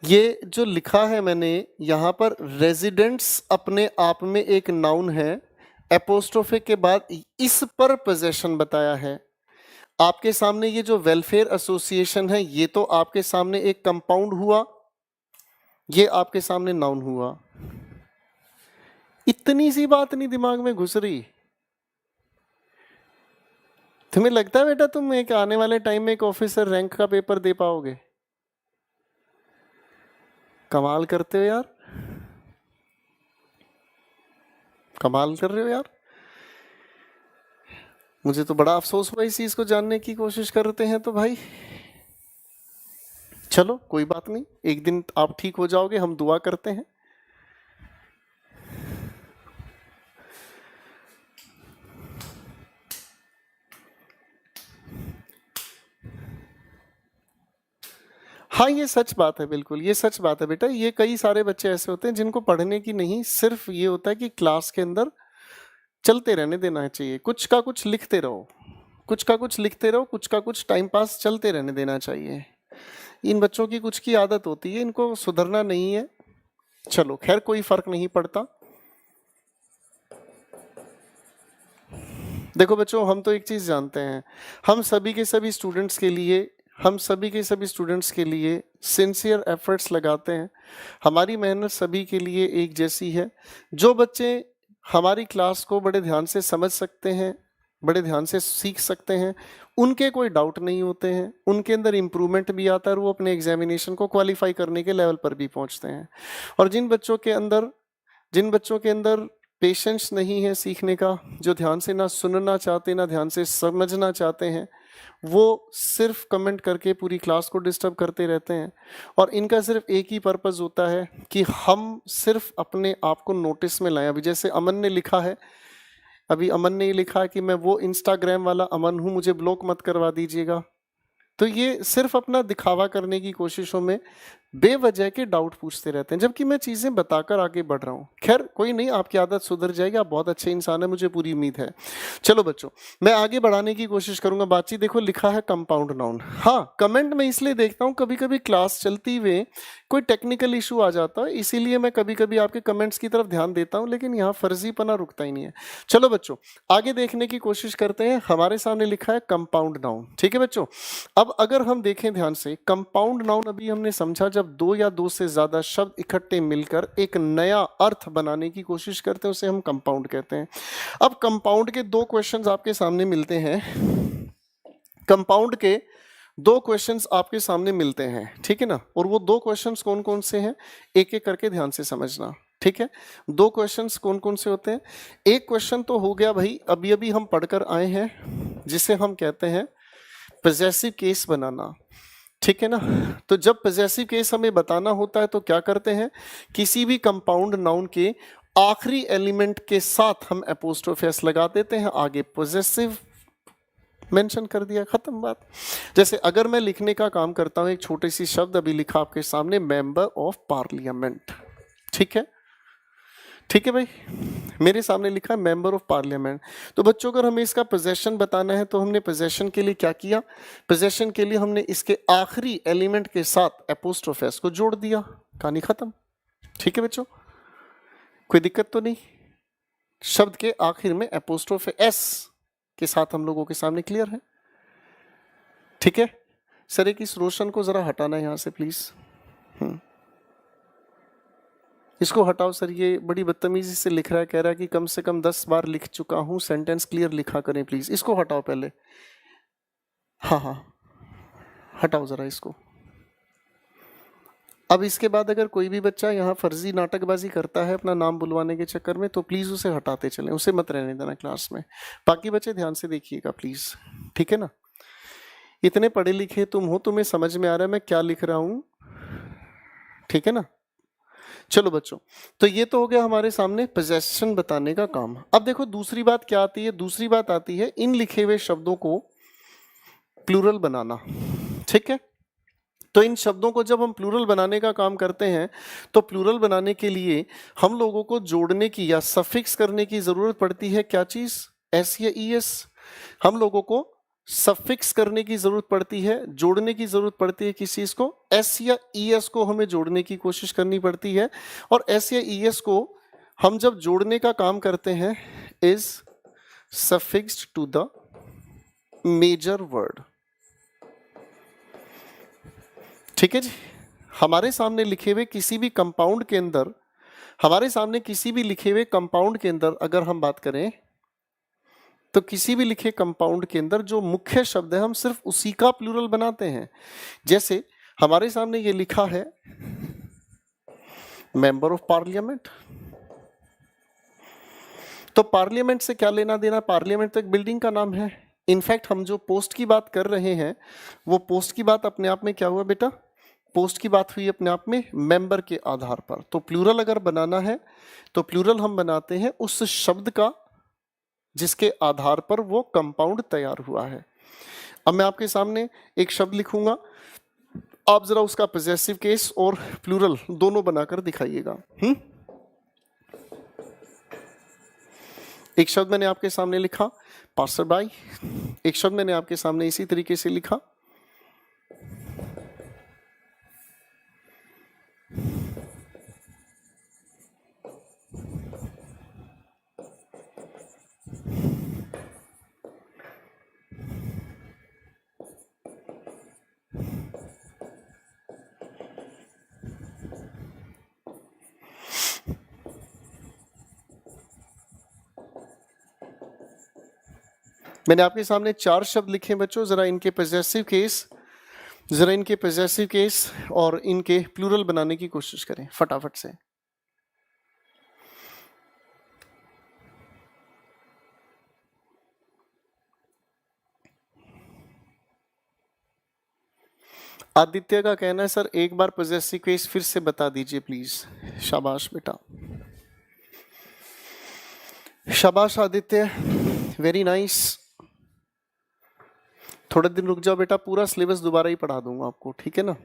ये जो लिखा है मैंने यहाँ पर, रेजिडेंट्स अपने आप में एक नाउन है, एपोस्ट्रोफे के बाद इस पर पोजेशन बताया है। आपके सामने ये जो वेलफेयर एसोसिएशन है, ये तो आपके सामने एक कंपाउंड हुआ, ये आपके सामने नाउन हुआ। इतनी सी बात नहीं दिमाग में घुस रही? तुम्हें लगता है बेटा तुम एक आने वाले टाइम में एक ऑफिसर रैंक का पेपर दे पाओगे? कमाल करते हो यार, कमाल कर रहे हो यार। मुझे तो बड़ा अफसोस हुआ इस चीज को जानने की कोशिश करते हैं तो भाई चलो कोई बात नहीं, एक दिन आप ठीक हो जाओगे, हम दुआ करते हैं। हाँ ये सच बात है, बिल्कुल ये सच बात है बेटा। ये कई सारे बच्चे ऐसे होते हैं जिनको पढ़ने की नहीं, सिर्फ ये होता है कि क्लास के अंदर चलते रहने देना चाहिए, कुछ का कुछ लिखते रहो, कुछ का कुछ लिखते रहो, कुछ का कुछ टाइम पास चलते रहने देना चाहिए। इन बच्चों की कुछ की आदत होती है, इनको सुधरना नहीं है। चलो खैर कोई फर्क नहीं पड़ता। देखो बच्चों हम तो एक चीज जानते हैं, हम सभी के सभी स्टूडेंट्स के लिए, हम सभी के सभी स्टूडेंट्स के लिए सिंसियर एफर्ट्स लगाते हैं। हमारी मेहनत सभी के लिए एक जैसी है। जो बच्चे हमारी क्लास को बड़े ध्यान से समझ सकते हैं, बड़े ध्यान से सीख सकते हैं, उनके कोई डाउट नहीं होते हैं, उनके अंदर इम्प्रूवमेंट भी आता है और वो अपने एग्जामिनेशन को क्वालिफाई करने के लेवल पर भी पहुंचते हैं। और जिन बच्चों के अंदर पेशेंस नहीं है सीखने का, जो ध्यान से ना सुनना चाहते ना ध्यान से समझना चाहते हैं, वो सिर्फ कमेंट करके पूरी क्लास को डिस्टर्ब करते रहते हैं। और इनका सिर्फ एक ही पर्पस होता है कि हम सिर्फ अपने आप को नोटिस में लाएं। अभी जैसे अमन ने लिखा है, अभी अमन ने ये लिखा है कि मैं वो इंस्टाग्राम वाला अमन हूं, मुझे ब्लॉक मत करवा दीजिएगा। तो ये सिर्फ अपना दिखावा करने की कोशिशों में बेवजह के डाउट पूछते रहते हैं, जबकि मैं चीजें बताकर आगे बढ़ रहा हूं। खैर कोई नहीं, आपकी आदत सुधर जाएगी, आप बहुत अच्छे इंसान है, मुझे पूरी उम्मीद है। चलो बच्चों, मैं आगे बढ़ाने की कोशिश करूंगा बातचीत। देखो लिखा है कंपाउंड नाउन। हाँ, कमेंट में इसलिए देखता हूं, कभी कभी क्लास चलती हुए कोई टेक्निकल इशू आ जाता है, इसीलिए मैं कभी कभी आपके कमेंट्स की तरफ ध्यान देता हूं, लेकिन यहाँ फर्जीपना रुकता ही नहीं है। चलो बच्चों, आगे देखने की कोशिश करते हैं। हमारे सामने लिखा है कंपाउंड नाउन, ठीक है बच्चों। अब अगर हम देखें ध्यान से, कंपाउंड नाउन अभी हमने समझा जब दो या दो से ज्यादा शब्द इकट्ठे मिलकर एक नया अर्थ बनाने की कोशिश करते हैं, उसे हम कंपाउंड कहते हैं। अब कंपाउंड के दो क्वेश्चंस आपके सामने मिलते हैं, कंपाउंड के दो क्वेश्चंस आपके सामने मिलते हैं, ठीक है ना। और वो दो क्वेश्चंस कौन कौन से हैं, एक एक करके ध्यान से समझना, ठीक है। दो क्वेश्चंस कौन कौन से होते हैं। एक क्वेश्चन तो हो गया भाई, अभी अभी हम पढ़कर आए हैं, जिसे हम कहते हैं पॉजेसिव केस बनाना, ठीक है ना। तो जब पॉजेसिव केस हमें बताना होता है तो क्या करते हैं, किसी भी कंपाउंड नाउन के आखिरी एलिमेंट के साथ हम एपोस्ट्रोफी एस लगा देते हैं, आगे पॉजेसिव मेंशन कर दिया, खत्म बात। जैसे अगर मैं लिखने का काम करता हूं, एक छोटी सी शब्द अभी लिखा आपके सामने, मेंबर ऑफ पार्लियामेंट, ठीक है, ठीक है भाई, मेरे सामने लिखा है मेंबर ऑफ पार्लियामेंट। तो बच्चों अगर हमें इसका पोजेशन बताना है तो हमने पोजेशन के लिए क्या किया, पोजेशन के लिए हमने इसके आखिरी एलिमेंट के साथ एपोस्ट्रोफ एस को जोड़ दिया, कहानी खत्म, ठीक है बच्चों, कोई दिक्कत तो नहीं। शब्द के आखिर में एपोस्ट्रोफ एस के साथ हम लोगों के सामने क्लियर है, ठीक है। सर एक इस रोशन को जरा हटाना है यहां से प्लीज, इसको हटाओ सर, ये बड़ी बदतमीजी से लिख रहा है, कह रहा है कि कम से कम 10 बार लिख चुका हूं, सेंटेंस क्लियर लिखा करें प्लीज, इसको हटाओ पहले। हाँ हाँ, हटाओ जरा इसको। अब इसके बाद अगर कोई भी बच्चा यहाँ फर्जी नाटकबाजी करता है अपना नाम बुलवाने के चक्कर में, तो प्लीज उसे हटाते चलें, उसे मत रहने देना क्लास में। बाकी बच्चे ध्यान से देखिएगा प्लीज, ठीक है ना। इतने पढ़े लिखे तुम हो, तुम्हें समझ में आ रहा है मैं क्या लिख रहा हूं, ठीक है ना। चलो बच्चों, तो ये तो हो गया हमारे सामने पोजेशन बताने का काम। अब देखो दूसरी बात क्या आती है, दूसरी बात आती है इन लिखे हुए शब्दों को प्लूरल बनाना, ठीक है। तो इन शब्दों को जब हम प्लूरल बनाने का काम करते हैं, तो प्लूरल बनाने के लिए हम लोगों को जोड़ने की या सफिक्स करने की जरूरत पड़ती है, क्या चीज, एस या ई एस। हम लोगों को सफिक्स करने की जरूरत पड़ती है, जोड़ने की जरूरत पड़ती है किस चीज को, एस या ई एस को हमें जोड़ने की कोशिश करनी पड़ती है। और एस या ई एस को हम जब जोड़ने का काम करते हैं, is suffixed to the major word, ठीक है जी। हमारे सामने लिखे हुए किसी भी कंपाउंड के अंदर, हमारे सामने किसी भी लिखे हुए कंपाउंड के अंदर अगर हम बात करें, तो किसी भी लिखे कंपाउंड के अंदर जो मुख्य शब्द है हम सिर्फ उसी का प्लूरल बनाते हैं। जैसे हमारे सामने ये लिखा है मेंबर ऑफ पार्लियामेंट, तो पार्लियामेंट से क्या लेना देना, पार्लियामेंट तो एक बिल्डिंग का नाम है। इनफैक्ट हम जो पोस्ट की बात कर रहे हैं, वो पोस्ट की बात अपने आप में क्या हुआ बेटा, पोस्ट की बात हुई अपने आप में मेंबर के आधार पर। तो प्लूरल अगर बनाना है तो प्लूरल हम बनाते हैं उस शब्द का जिसके आधार पर वो कंपाउंड तैयार हुआ है। अब मैं आपके सामने एक शब्द लिखूंगा, आप जरा उसका पॉजेसिव केस और प्लूरल दोनों बनाकर दिखाइएगा। एक शब्द मैंने आपके सामने लिखा पासर बाई, एक शब्द मैंने आपके सामने इसी तरीके से लिखा मैंने आपके सामने 4 शब्द लिखे हैं बच्चों, जरा इनके पॉजेसिव केस और इनके प्लूरल बनाने की कोशिश करें फटाफट से। आदित्य का कहना है सर एक बार पॉजेसिव केस फिर से बता दीजिए प्लीज। शाबाश बेटा, शाबाश आदित्य, वेरी नाइस। थोड़े दिन रुक जाओ बेटा, पूरा सिलेबस दोबारा ही पढ़ा दूंगा आपको, ठीक है ना।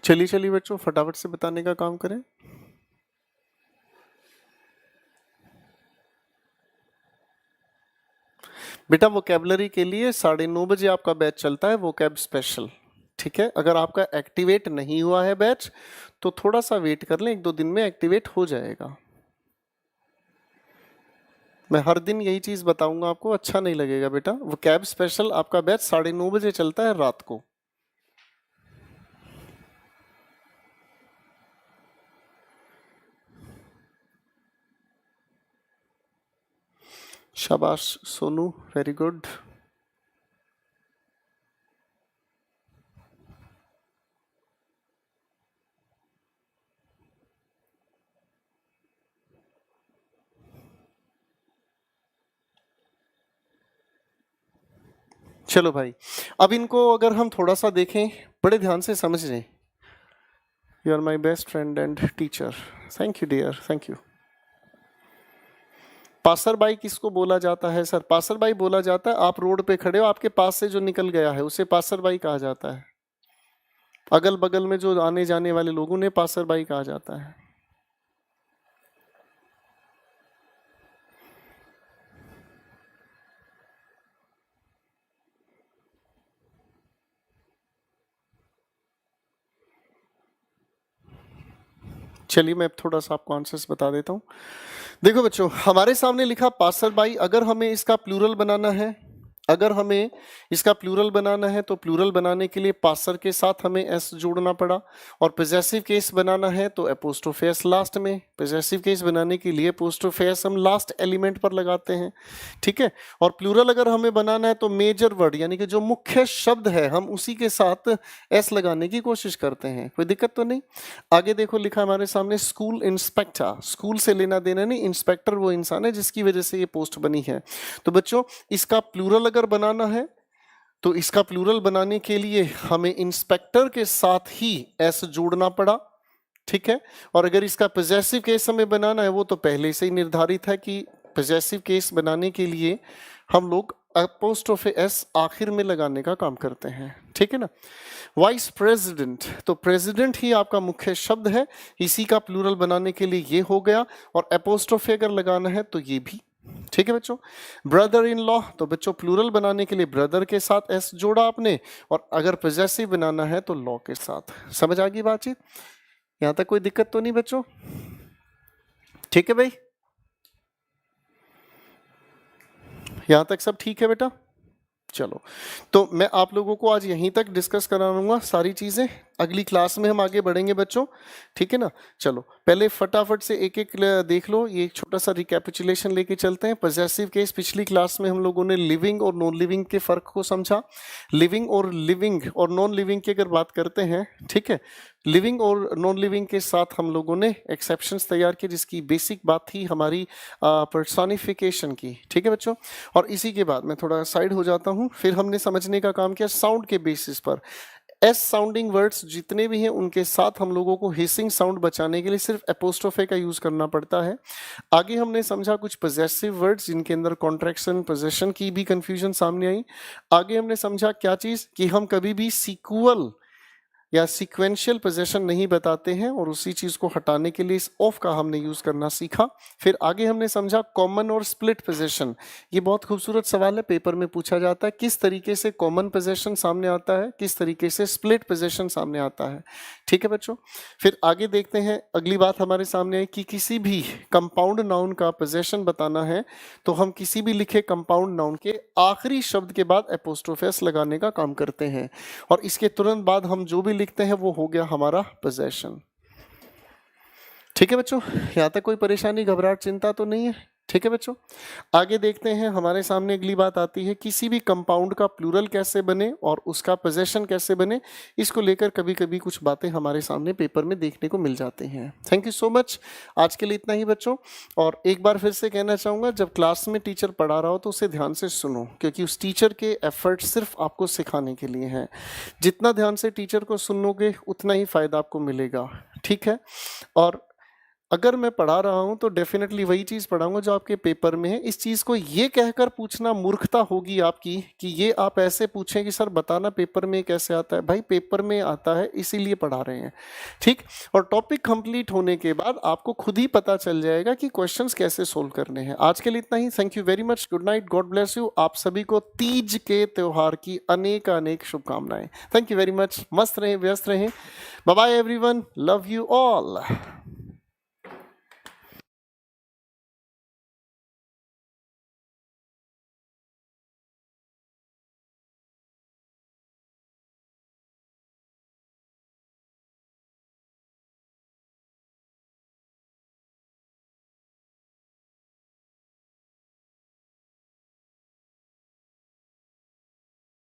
चलिए बच्चों, फटाफट से बताने का काम करें। बेटा वोकैबुलरी के लिए 9:30 बजे आपका बैच चलता है, वोकैब स्पेशल, ठीक है। अगर आपका एक्टिवेट नहीं हुआ है बैच तो थोड़ा सा वेट कर लें, 1-2 दिन में एक्टिवेट हो जाएगा। मैं हर दिन यही चीज बताऊंगा आपको, अच्छा नहीं लगेगा बेटा। वोकैब स्पेशल आपका बैच 9:30 बजे चलता है रात को। शाबाश सोनू, वेरी गुड। चलो भाई, अब इनको अगर हम थोड़ा सा देखें, बड़े ध्यान से समझ लें। You are my best friend and teacher, thank you dear, thank you. Passer by किसको बोला जाता है सर? पासर बाई बोला जाता है, आप रोड पे खड़े हो, आपके पास से जो निकल गया है उसे पासर बाई कहा जाता है। अगल बगल में जो आने जाने वाले लोगों ने पासर बाई कहा जाता है। चलिए मैं थोड़ा सा आपको आंसर्स बता देता हूँ। देखो बच्चों, हमारे सामने लिखा पासर बाई, अगर हमें इसका प्लूरल बनाना है, तो प्लूरल बनाने के लिए पासर के साथ हमें एस जोड़ना पड़ा। और पॉजेसिव केस बनाना है तो एपोस्ट्रोफे एस लास्ट में। पॉजेसिव केस बनाने के लिए एपोस्ट्रोफे एस हम लास्ट एलिमेंट पर लगाते हैं, ठीक है। और प्लूरल अगर हमें बनाना है तो मेजर वर्ड यानी कि जो मुख्य शब्द है हम उसी के साथ एस लगाने की कोशिश करते हैं। कोई दिक्कत तो नहीं। आगे देखो लिखा हमारे सामने स्कूल इंस्पेक्टर, स्कूल से लेना देना नहीं, इंस्पेक्टर वो इंसान है जिसकी वजह से ये पोस्ट बनी है। तो बच्चों इसका प्लूरल अगर बनाना है तो इसका प्लूरल बनाने के लिए हमें इंस्पेक्टर के साथ ही एस जोड़ना पड़ा, ठीक है। और अगर इसका पॉजेसिव केस हमें बनाना है वो तो पहले से ही निर्धारित है कि पॉजेसिव केस बनाने के लिए हम लोग अपोस्ट्रोफे एस आखिर में लगाने का काम करते हैं, ठीक है ना। वाइस प्रेसिडेंट, तो प्रेसिडेंट ही आपका मुख्य शब्द है, इसी का प्लूरल बनाने के लिए ये हो गया। और अपोस्ट्रोफे अगर लगाना है तो ये भी, ठीक है बच्चों। ब्रदर इन लॉ, तो बच्चों प्लूरल बनाने के लिए ब्रदर के साथ एस जोड़ा आपने, और अगर पॉजेसिव बनाना है तो लॉ के साथ। समझ आ गई बातचीत? यहां तक कोई दिक्कत तो नहीं बच्चों? ठीक है भाई, यहां तक सब ठीक है बेटा? चलो, तो मैं आप लोगों को आज यहीं तक डिस्कस करा लूंगा सारी चीजें, अगली क्लास में हम आगे बढ़ेंगे बच्चों, ठीक है ना। चलो पहले फटाफट से एक एक देख लो, ये एक छोटा सा रिकैपिचुलेशन लेके चलते हैं। पॉजेसिव केस, पिछली क्लास में हम लोगों ने लिविंग और नॉन लिविंग के फर्क को समझा। लिविंग और नॉन लिविंग की अगर बात करते हैं, ठीक है, लिविंग और नॉन लिविंग के साथ हम लोगों ने एक्सेप्शंस तैयार किए, जिसकी बेसिक बात थी हमारी पर्सोनिफिकेशन की, ठीक है बच्चों। और इसी के बाद मैं थोड़ा साइड हो जाता हूँ। फिर हमने समझने का काम किया साउंड के बेसिस पर। एस साउंडिंग वर्ड्स जितने भी हैं उनके साथ हम लोगों को हिसिंग साउंड बचाने के लिए सिर्फ एपोस्ट्रोफे का यूज करना पड़ता है। आगे हमने समझा कुछ पॉजेसिव वर्ड्स जिनके अंदर कॉन्ट्रैक्शन पोजेशन की भी कंफ्यूजन सामने आई। आगे हमने समझा क्या चीज कि हम कभी भी सीक्वल या सीक्वेंशियल पोजेशन नहीं बताते हैं, और उसी चीज को हटाने के लिए इस ऑफ का हमने यूज करना सीखा। फिर आगे हमने समझा कॉमन और स्प्लिट पोजेशन। ये बहुत खूबसूरत सवाल है, पेपर में पूछा जाता है, किस तरीके से कॉमन पोजेशन सामने आता है, किस तरीके से स्प्लिट पोजेशन सामने आता है, ठीक है बच्चों। फिर आगे देखते हैं, अगली बात हमारे सामने है कि किसी भी कंपाउंड नाउन का पोजेशन बताना है तो हम किसी भी लिखे कंपाउंड नाउन के आखिरी शब्द के बाद एपोस्ट्रोफेस लगाने का काम करते हैं, और इसके तुरंत बाद हम जो भी लिखते हैं वो हो गया हमारा पोजेशन। ठीक है बच्चों, यहां तक कोई परेशानी, घबराहट, चिंता तो नहीं है? ठीक है बच्चों, आगे देखते हैं। हमारे सामने अगली बात आती है किसी भी कंपाउंड का प्लूरल कैसे बने और उसका पोजेशन कैसे बने। इसको लेकर कभी कभी कुछ बातें हमारे सामने पेपर में देखने को मिल जाती हैं। थैंक यू सो मच, आज के लिए इतना ही बच्चों। और एक बार फिर से कहना चाहूँगा, जब क्लास में टीचर पढ़ा रहा हो तो उसे ध्यान से सुनो, क्योंकि उस टीचर के एफर्ट सिर्फ आपको सिखाने के लिए हैं। जितना ध्यान से टीचर को सुनोगे उतना ही फायदा आपको मिलेगा, ठीक है। और अगर मैं पढ़ा रहा हूं तो डेफिनेटली वही चीज पढ़ाऊंगा जो आपके पेपर में है। इस चीज को ये कहकर पूछना मूर्खता होगी आपकी कि ये आप ऐसे पूछें कि सर बताना पेपर में कैसे आता है। भाई पेपर में आता है, इसीलिए पढ़ा रहे हैं, ठीक। और टॉपिक कंप्लीट होने के बाद आपको खुद ही पता चल जाएगा कि क्वेश्चंस कैसे सोल्व करने हैं। आज के लिए इतना ही। Thank you very much, good night, God bless you. आप सभी को तीज के त्योहार की अनेक अनेक शुभकामनाएं। थैंक यू वेरी मच, मस्त रहें, व्यस्त रहें। Bye bye everyone, love you all.